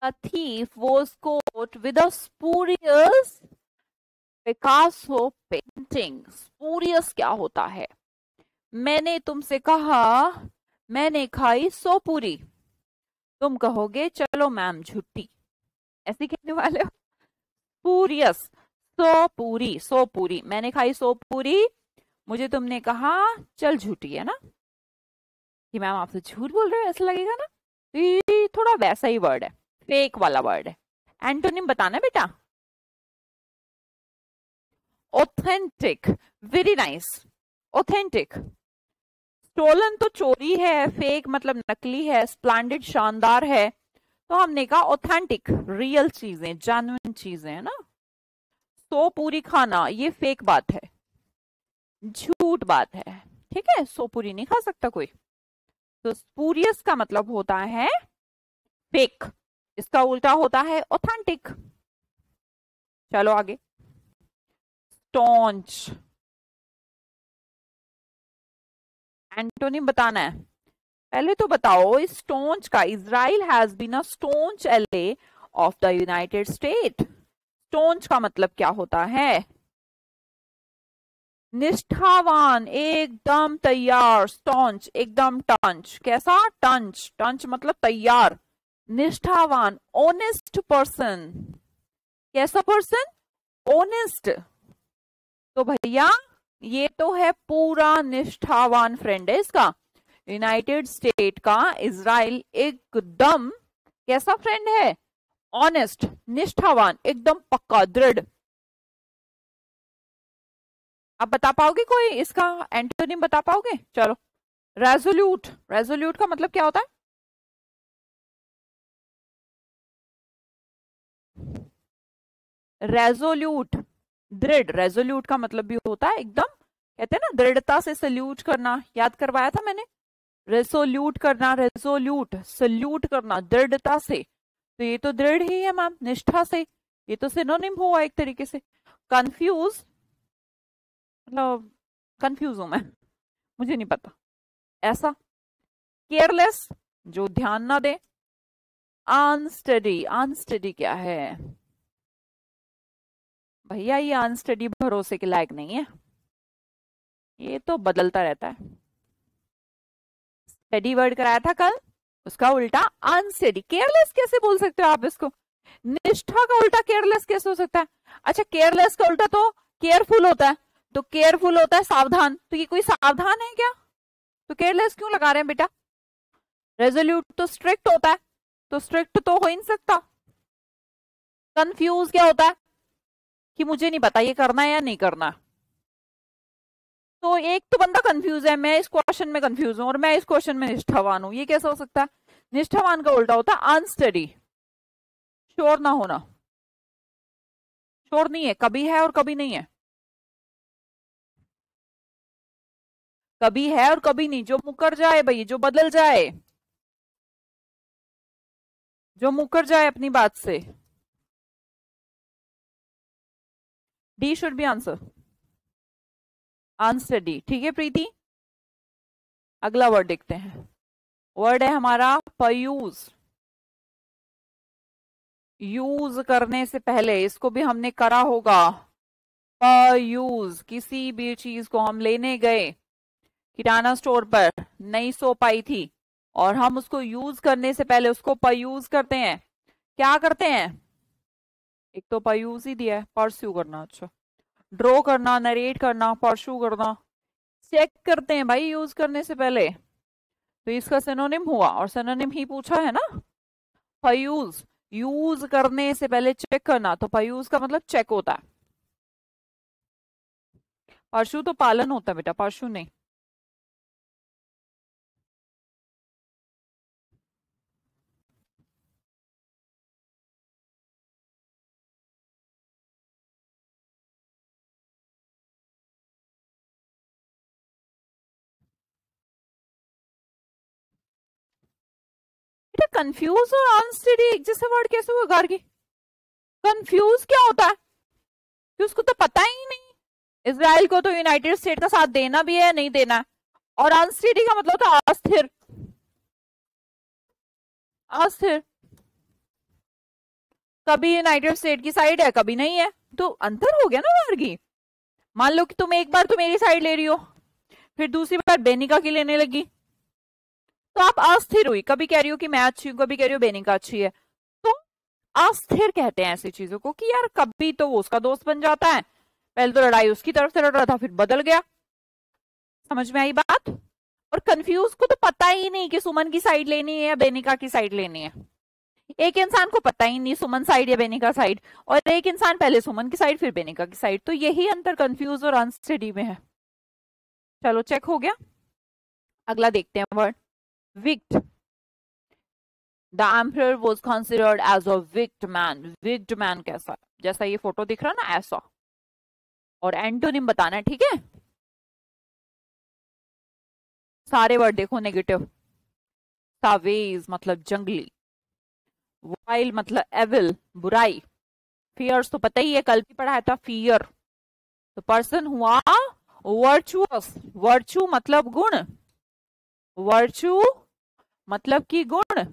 A thief was caught with a spurious Picasso painting। spurious क्या होता है? मैंने तुमसे कहा, मैंने खाई 100 पूरी, तुम कहोगे चलो मैम झूठी, ऐसे कहने वाले हो। स्पूरियस, 100 पूरी, 100 पूरी, मैंने खाई 100 पूरी, मुझे तुमने कहा चल झूठी, है ना, कि मैम आपसे झूठ बोल रहे हो, ऐसा लगेगा ना। तो ये थोड़ा वैसा ही वर्ड है, फेक वाला वर्ड है। एंटोनिम बताना बेटा। Authentic, very nice. Authentic. Stolen तो चोरी है, फेक मतलब नकली है, स्प्लेंडेड शानदार है, तो हमने कहा ऑथेंटिक, रियल चीजें, जेन्युइन चीजें, है ना। 100 पूरी खाना ये फेक बात है, झूठ बात है, ठीक है। 100 पूरी नहीं खा सकता कोई। तो स्पूरियस का मतलब होता है फेक, इसका उल्टा होता है ऑथेंटिक। चलो आगे। स्टॉन्च, एंटोनिम बताना है। पहले तो बताओ इस स्टोन्च का। इजराइल हैज बीन अ स्टोन्च एले ऑफ द यूनाइटेड स्टेट। स्टोन्च का मतलब क्या होता है? निष्ठावान, एकदम तैयार। स्टोन्च एकदम टंच, कैसा? टंच, टंच मतलब तैयार। निष्ठावान, ऑनेस्ट पर्सन। कैसा पर्सन? ऑनेस्ट। तो भैया ये तो है पूरा निष्ठावान फ्रेंड है इसका, यूनाइटेड स्टेट का इजराइल एकदम कैसा फ्रेंड है? ऑनेस्ट, निष्ठावान, एकदम पक्का, दृढ़। आप बता पाओगे कोई इसका एंटोनिम बता पाओगे? चलो। रेजोल्यूट, रेजोल्यूट का मतलब क्या होता है? रेजोल्यूट, दृढ़। रेजोल्यूट का मतलब भी होता है एकदम, कहते हैं ना दृढ़ता से सल्यूट करना, याद करवाया था मैंने। रेसोल्यूट करना, रेसोल्यूट, सल्यूट करना दृढ़ता से। तो ये तो दृढ़ ही है मैम, निष्ठा से। ये तो सिनोनिम हुआ एक तरीके से। कंफ्यूज मतलब कंफ्यूज हूं मैं, मुझे नहीं पता ऐसा। केयरलेस, जो ध्यान ना दे। अनस्टडी, अनस्टडी क्या है भैया? ये अनस्टडी भरोसे के लायक नहीं है, ये तो बदलता रहता है। स्टडी वर्ड कराया था कल, उसका उल्टा अनस्टडी। केयरलेस कैसे बोल सकते हो आप इसको? निष्ठा का उल्टा केयरलेस कैसे हो सकता है? अच्छा केयरलेस का उल्टा तो केयरफुल होता है, तो केयरफुल होता है सावधान, तो ये कोई सावधान है क्या? तो केयरलेस क्यों लगा रहे हैं बेटा? रेजोल्यूट तो स्ट्रिक्ट होता है, तो स्ट्रिक्ट तो हो ही नहीं सकता। कंफ्यूज क्या होता है? कि मुझे नहीं पता ये करना है या नहीं करना। तो एक तो बंदा कंफ्यूज है, मैं इस क्वेश्चन में कंफ्यूज हूं और मैं इस क्वेश्चन में निष्ठावान हूं, ये कैसे हो सकता है? निष्ठावान का उल्टा होता है अनस्टडी, श्योर ना होना। श्योर नहीं है, कभी है और कभी नहीं है। कभी है और कभी नहीं, जो मुकर जाए भाई, जो बदल जाए, जो मुकर जाए अपनी बात से। D should be answer, answer D. ठीक है प्रीति, अगला वर्ड देखते हैं। वर्ड है हमारा पयूज। यूज करने से पहले, इसको भी हमने करा होगा। पयूज, किसी भी चीज को हम लेने गए किराना स्टोर पर, नई सोप आई थी और हम उसको यूज करने से पहले उसको पयूज करते हैं। क्या करते हैं? एक तो पयूज ही दिया है, परस्यू करना। अच्छा, ड्रॉ करना, नरेट करना, परस्यू करना, चेक करते हैं भाई यूज करने से पहले। तो इसका सिनोनिम हुआ, और सिनोनिम ही पूछा है ना। पयूज, यूज करने से पहले चेक करना, तो पयूज का मतलब चेक होता है। परशु तो पालन होता है बेटा, परशु नहीं। बेटा कंफ्यूज और अनस्टेडी एक जैसे वर्ड कैसे हुआ गार्गी? कंफ्यूज क्या होता है कि उसको तो पता ही नहीं इसराइल को तो यूनाइटेड स्टेट का साथ देना भी है नहीं देना। और अनस्टेडी का मतलब था अस्थिर, अस्थिर। कभी यूनाइटेड स्टेट की साइड है, कभी नहीं है, तो अंतर हो गया ना गार्गी। मान लो कि तुम एक बार तो मेरी साइड ले रही हो, फिर दूसरी बार बेनिका की लेने लगी, तो आप अस्थिर हुई। कभी कह रही हो कि मैं अच्छी हूं, कभी कह रही हो बेनिका अच्छी है, तो अस्थिर कहते हैं ऐसी चीजों को कि यार कभी तो वो उसका दोस्त बन जाता है, पहले तो लड़ाई उसकी तरफ से लड़ रहा था, फिर बदल गया। समझ में आई बात? और कंफ्यूज को तो पता ही नहीं कि सुमन की साइड लेनी है या बेनिका की साइड लेनी है। एक इंसान को पता ही नहीं सुमन साइड या बेनिका साइड, और एक इंसान पहले सुमन की साइड फिर बेनिका की साइड। तो यही अंतर कंफ्यूज और अनस्टेडी में है। चलो चेक हो गया, अगला देखते हैं word wicked. The emperor was considered as a wicked man. Wicked man कैसा? जैसा ये फोटो दिख रहा है ना, ऐसा। और एंटोनिम बताना है, ठीक है? सारे वर्ड देखो नेगेटिव। सावेज मतलब जंगली, वाइल्ड मतलब एविल, बुराई। फियर्स तो पता ही है, कल भी पढ़ाया था फियर। तो पर्सन हुआ वर्चुअस, वर्चू मतलब गुण, वर्चू मतलब की गुण।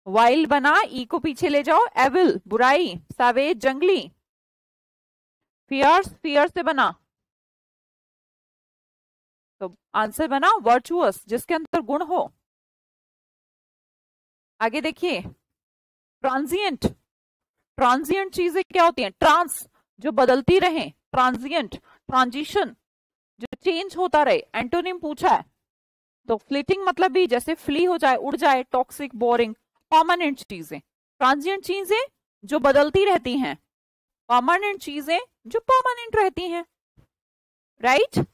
वाइल्ड बना, ई को पीछे ले जाओ, एविल बुराई, सावेज जंगली। फियर्स, फियर से बना, तो आंसर बना वर्चुअस, जिसके अंदर गुण हो। आगे देखिए ट्रांजिएंट। ट्रांजिएंट चीजें क्या होती हैं? ट्रांस, जो बदलती रहे, ट्रांजिएंट ट्रांजिशन, जो चेंज होता रहे। एंटोनिम पूछा है, तो फ्लीटिंग मतलब भी जैसे फ्ली हो जाए, उड़ जाए, टॉक्सिक, बोरिंग। परमानेंट चीजें, ट्रांजिएंट चीजें जो बदलती रहती हैं, परमानेंट चीजें जो परमानेंट रहती हैं। राइट?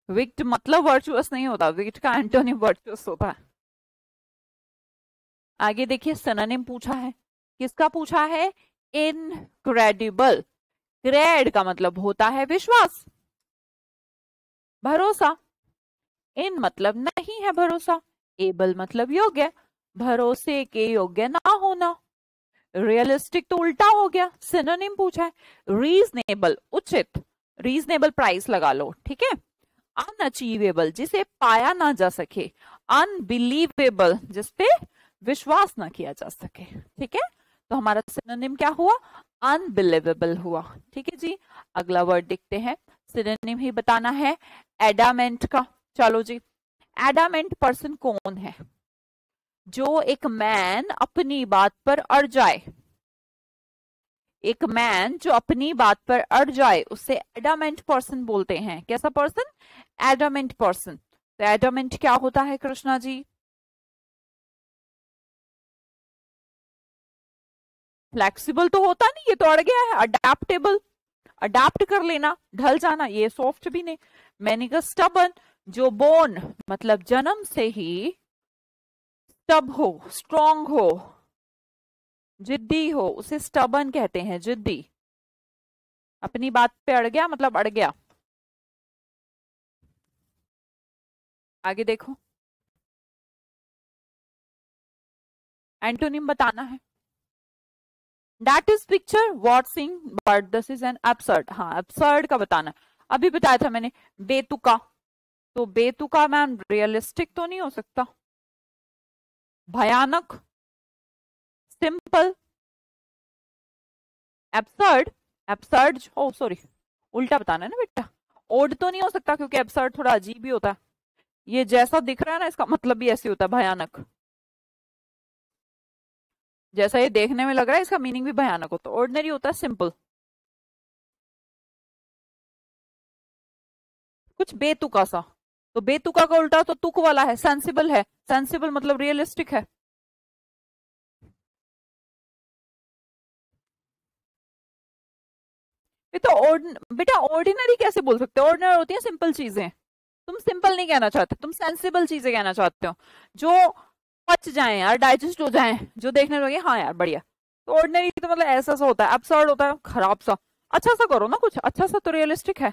विक्ट मतलब वर्चुअस नहीं होता, विक्ट का एंटोनिम वर्चुअस होता है। आगे देखिए सिनोनिम पूछा है, किसका पूछा है? इनक्रेडिबल। क्रेड का मतलब होता है विश्वास, भरोसा। इन मतलब नहीं है भरोसा, एबल मतलब योग्य, भरोसे के योग्य ना होना। रियलिस्टिक तो उल्टा हो गया, सिनोनिम पूछा है। रीजनेबल उचित, रीजनेबल प्राइस लगा लो, ठीक है। अनअचीवेबल जिसे पाया ना जा सके, अनबिलीवेबल जिसपे विश्वास ना किया जा सके, ठीक है। तो हमारा सिनोनिम क्या हुआ? अनबिलीवेबल हुआ, ठीक है जी। अगला वर्ड देखते हैं, सिनोनिम ही बताना है एडामेंट का। चलो जी, एडामेंट पर्सन कौन है? जो एक मैन अपनी बात पर अड़ जाए, एक मैन जो अपनी बात पर अड़ जाए उसे एडामेंट पर्सन बोलते हैं। कैसा पर्सन? Adamant person. तो एडामेंट क्या होता है कृष्णा जी? फ्लेक्सिबल तो होता नहीं, ये तो अड़ गया है। अडेप्टेबल, अडेप्ट कर लेना, ढल जाना, ये सॉफ्ट भी नहीं। मैंने कहा स्टबन, जो बोन मतलब जन्म से ही स्टब हो, स्ट्रॉन्ग हो, जिद्दी हो उसे स्टबर्न कहते हैं, जिद्दी। अपनी बात पे अड़ गया मतलब अड़ गया। आगे देखो, एंटोनिम बताना है। That is picture what Singh but this is an absurd. हाँ, एब्सर्ड का बताना है। अभी बताया था मैंने, बेतुका। तो बेतुका मैम रियलिस्टिक तो नहीं हो सकता। भयानक, सिंपल, एब्सर्ड। एब्सर्ड, ओ सॉरी, उल्टा बताना है ना बेटा। ओड तो नहीं हो सकता क्योंकि एब्सर्ड थोड़ा अजीब भी होता है। ये जैसा दिख रहा है ना, इसका मतलब भी ऐसे होता है, भयानक। जैसा ये देखने में लग रहा है इसका मीनिंग भी भयानक होता है। ऑर्डिनरी होता है सिंपल। कुछ बेतुका सा। तो बेतुका का उल्टा तो तुक वाला है, सेंसिबल है। सेंसिबल मतलब रियलिस्टिक है। ये तो बेटा ऑर्डिनरी कैसे बोल सकते हो? ऑर्डिनरी होती है सिंपल चीजें। तुम सिंपल नहीं कहना चाहते, तुम सेंसिबल चीजें कहना चाहते हो, जो पच जाए यार, डाइजेस्ट हो जाए, जो देखने लगे हाँ यार बढ़िया। तो ऑर्डिनरी तो मतलब ऐसा सा होता है, एब्सर्ड होता है खराब सा। अच्छा सा करो ना, कुछ अच्छा सा तो रियलिस्टिक है।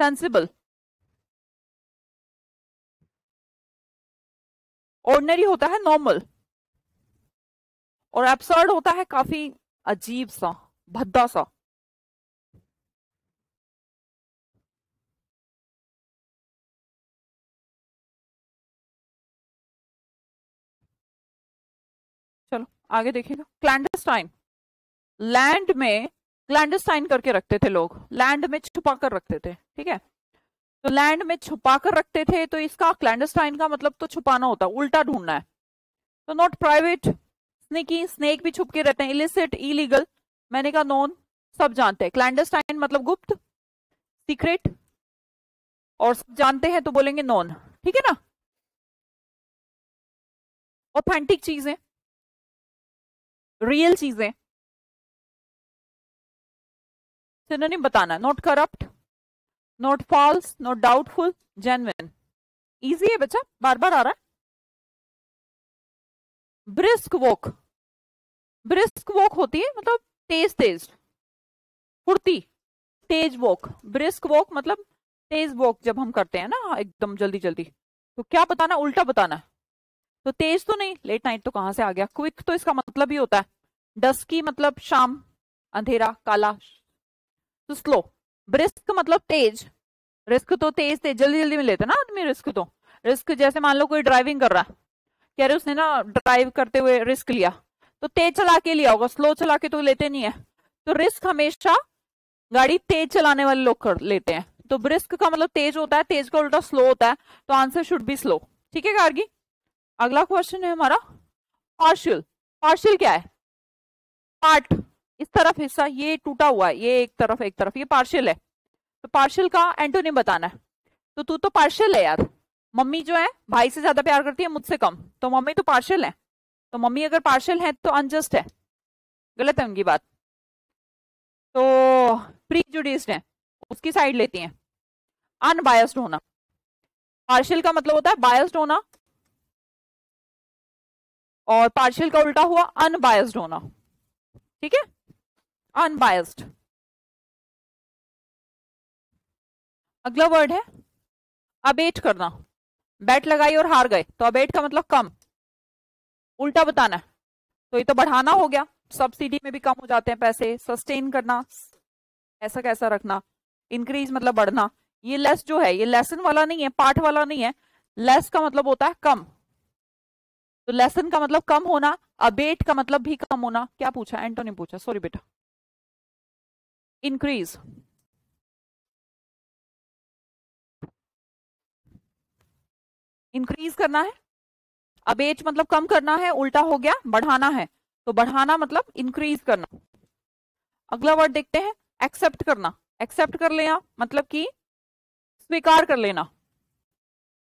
सेंसिबल। ऑर्डिनरी होता है नॉर्मल, और एब्सर्ड होता है काफी अजीब सा, भद्दा सा। चलो आगे देखिएगा। क्लैंडस्टाइन, लैंड में क्लैंडस्टाइन करके रखते थे लोग, लैंड में छुपा कर रखते थे, ठीक है। तो लैंड में छुपा कर रखते थे, तो इसका क्लैंडस्टाइन का मतलब तो छुपाना होता है, उल्टा ढूंढना है। तो नॉट प्राइवेट, स्नेकी, स्नेक भी छुप के रहते हैं, इलिसिट, इलीगल, मैंने कहा नॉन, सब जानते हैं। क्लैंडस्टाइन मतलब गुप्त, सीक्रेट, और सब जानते हैं तो बोलेंगे नॉन, ठीक है ना। ऑथेंटिक चीजें, रियल चीजें, सिनोनिम बताना। Not corrupt, not false, not doubtful, genuine. Easy है बच्चा, बार बार आ रहा है। ब्रिस्क वॉक, ब्रिस्क वॉक होती है मतलब तेज तेज, फुर्ती, तेज वॉक। ब्रिस्क वॉक मतलब तेज वॉक जब हम करते हैं ना एकदम जल्दी जल्दी। तो क्या बताना, उल्टा बताना है। तो तेज तो नहीं, लेट नाइट तो कहां से आ गया। क्विक तो इसका मतलब ही होता है डस्की, मतलब शाम, अंधेरा, काला। तो स्लो। ब्रिस्क मतलब तेज, रिस्क तो तेज तेज जल्दी जल्दी में लेते ना आदमी रिस्क। तो रिस्क जैसे मान लो कोई ड्राइविंग कर रहा है, कह रहे उसने ना ड्राइव करते हुए रिस्क लिया, तो तेज चला के लिया होगा, स्लो चला के तो लेते नहीं है। तो रिस्क हमेशा गाड़ी तेज चलाने वाले लोग कर लेते हैं। तो ब्रिस्क का मतलब तेज होता है, तेज का उल्टा स्लो होता है, तो आंसर शुड बी स्लो। ठीक है गार्गी। अगला क्वेश्चन है हमारा पार्शियल। पार्शियल क्या है? पार्ट, इस तरफ हिस्सा, ये टूटा हुआ है, ये एक तरफ, ये पार्शियल है। तो पार्शियल का एंटोनिम बताना है। तो तू तो पार्शियल है यार। मम्मी जो है भाई से ज्यादा प्यार करती है, मुझसे कम, तो मम्मी तो पार्शियल है। तो मम्मी अगर पार्शियल है तो अनजस्ट है, गलत है उनकी बात। तो प्रीजुडिस्ड है, उसकी साइड लेती हैं। अनबायस्ड होना, पार्शियल का मतलब होता है बायस्ड होना, और पार्शियल का उल्टा हुआ अनबायस्ड होना, ठीक है। अनबायस्ड। अगला वर्ड है अबेट करना। बैट लगाई और हार गए, तो अबेट का मतलब कम, उल्टा बताना है। तो ये तो बढ़ाना हो गया, सब्सिडी में भी कम हो जाते हैं पैसे। सस्टेन करना, ऐसा कैसा रखना। इंक्रीज मतलब बढ़ना। ये लेस जो है, ये लेसन वाला नहीं है, पार्ट वाला नहीं है। लेस का मतलब होता है कम, तो लेसन का मतलब कम होना, अबेट का मतलब भी कम होना। क्या पूछा? एंटोनिम पूछा, सॉरी बेटा। इंक्रीज, इंक्रीज करना है। अबेट मतलब कम करना है, उल्टा हो गया बढ़ाना है, तो बढ़ाना मतलब इंक्रीज करना। अगला वर्ड देखते हैं, एक्सेप्ट करना। एक्सेप्ट कर लेना मतलब कि स्वीकार कर लेना।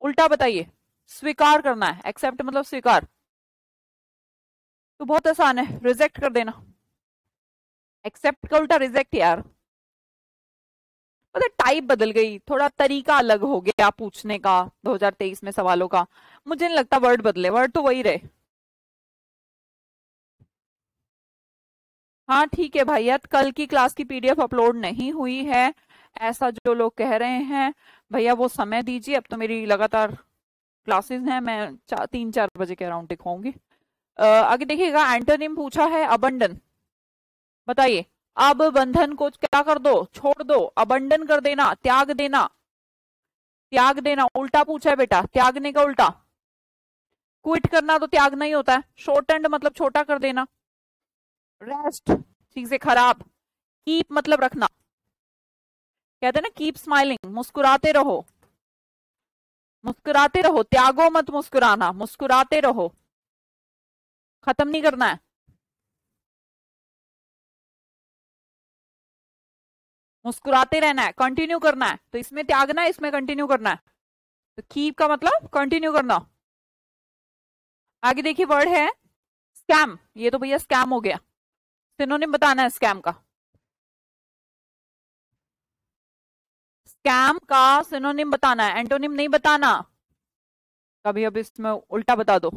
उल्टा बताइए, स्वीकार करना है, एक्सेप्ट मतलब स्वीकार। तो बहुत आसान है, रिजेक्ट कर देना। एक्सेप्ट का उल्टा रिजेक्ट यार। मतलब टाइप बदल गई, थोड़ा तरीका अलग हो गया पूछने का 2023 में सवालों का। मुझे नहीं लगता वर्ड बदले, वर्ड तो वही रहे। हाँ ठीक है भैया, कल की क्लास की पीडीएफ अपलोड नहीं हुई है ऐसा जो लोग कह रहे हैं, भैया वो समय दीजिए। अब तो मेरी लगातार क्लासेस हैं, मैं 3-4 बजे के अराउंड दिखाऊंगी। आगे देखिएगा, एंटोनिम पूछा है अबंडन। बताइए, अब बंधन को क्या कर दो, छोड़ दो, अबंडन कर देना, त्याग देना। त्याग देना उल्टा पूछा है बेटा, त्यागने का उल्टा। क्विट करना तो त्यागना ही होता है, शॉर्ट एंड मतलब छोटा कर देना। रेस्ट चीजें खराब। कीप मतलब रखना, कहते हैं ना कीप स्माइलिंग, मुस्कुराते रहो। मुस्कुराते रहो, त्यागो मत मुस्कुराना, मुस्कुराते रहो, खत्म नहीं करना है। मुस्कुराते रहना है, कंटिन्यू करना है, तो इसमें त्यागना है, इसमें कंटिन्यू करना है। तो कीप का मतलब कंटिन्यू करना। आगे देखिए वर्ड है स्कैम, ये तो भैया स्कैम हो गया, सिनोनिम बताना है स्कैम का। स्कैम का सिनोनिम बताना है, एंटोनिम नहीं बताना। कभी अब इसमें उल्टा बता दो,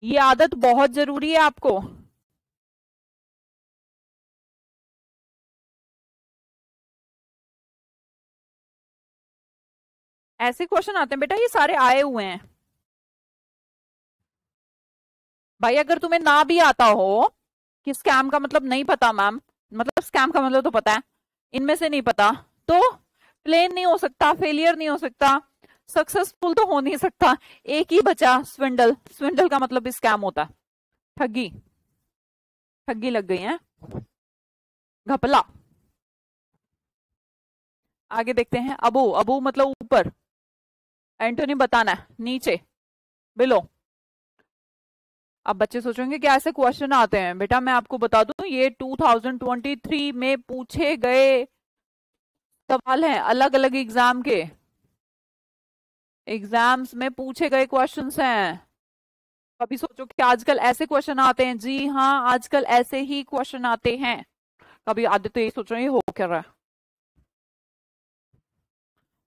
ये आदत बहुत जरूरी है आपको। ऐसे क्वेश्चन आते हैं बेटा, ये सारे आए हुए हैं भाई। अगर तुम्हें ना भी आता हो कि स्कैम का मतलब नहीं पता मैम, मतलब स्कैम का मतलब तो पता है, इनमें से नहीं पता, तो प्लेन नहीं हो सकता, फेलियर नहीं हो सकता, सक्सेसफुल तो हो नहीं सकता। एक ही बचा स्विंडल, स्विंडल का मतलब भी स्कैम होता है, ठगी। ठगी लग गई है, घपला। आगे देखते हैं, अबू, अबू मतलब ऊपर, एंटोनी बताना है नीचे, बिलो। अब बच्चे सोचेंगे कि ऐसे क्वेश्चन आते हैं, बेटा मैं आपको बता दूं ये 2023 में पूछे गए सवाल हैं, अलग अलग एग्जाम के, एग्जाम्स में पूछे गए क्वेश्चंस हैं। कभी सोचो कि आजकल ऐसे क्वेश्चन आते हैं, जी हाँ आजकल ऐसे ही क्वेश्चन आते हैं। कभी आधे तो ये सोच रहे हैं हो क्या रहा है।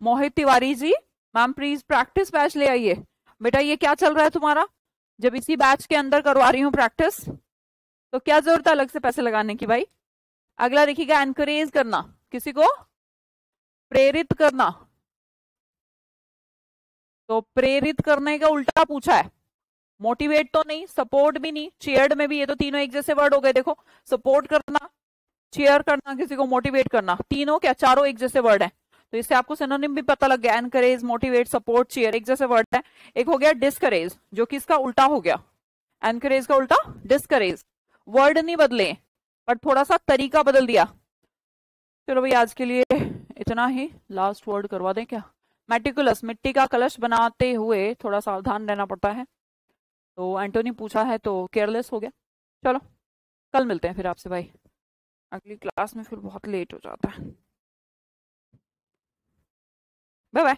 मोहित Tiwari ji, ma'am please practice batch ले आइए। बेटा ये क्या चल रहा है तुम्हारा, जब इसी बैच के अंदर करवा रही हूँ प्रैक्टिस, तो क्या जरूरत है अलग से पैसे लगाने की भाई। अगला देखिएगा, एनकरेज करना, किसी को प्रेरित करना। तो प्रेरित करने का उल्टा पूछा है, मोटिवेट तो नहीं, सपोर्ट भी नहीं, चेयर्ड में भी, ये तो तीनों एक जैसे वर्ड हो गए देखो। सपोर्ट करना, चेयर करना, किसी को मोटिवेट करना, तीनों क्या चारों एक जैसे वर्ड है। तो इससे आपको सिनोनिम भी पता लग गया, एनकरेज, मोटिवेट, सपोर्ट, चेयर एक जैसे वर्ड है। एक हो गया डिस्करेज, जो कि इसका उल्टा हो गया, एनकरेज का उल्टा डिस्करेज। वर्ड नहीं बदले पर थोड़ा सा तरीका बदल दिया। चलो भाई आज के लिए इतना ही, लास्ट वर्ड करवा दें क्या। मेटिकुलस, मिट्टी का कलश बनाते हुए थोड़ा सावधान रहना पड़ता है, तो एंटोनी पूछा है तो केयरलेस हो गया। चलो कल मिलते हैं फिर आपसे भाई, अगली क्लास में फिर बहुत लेट हो जाता है। Bye bye.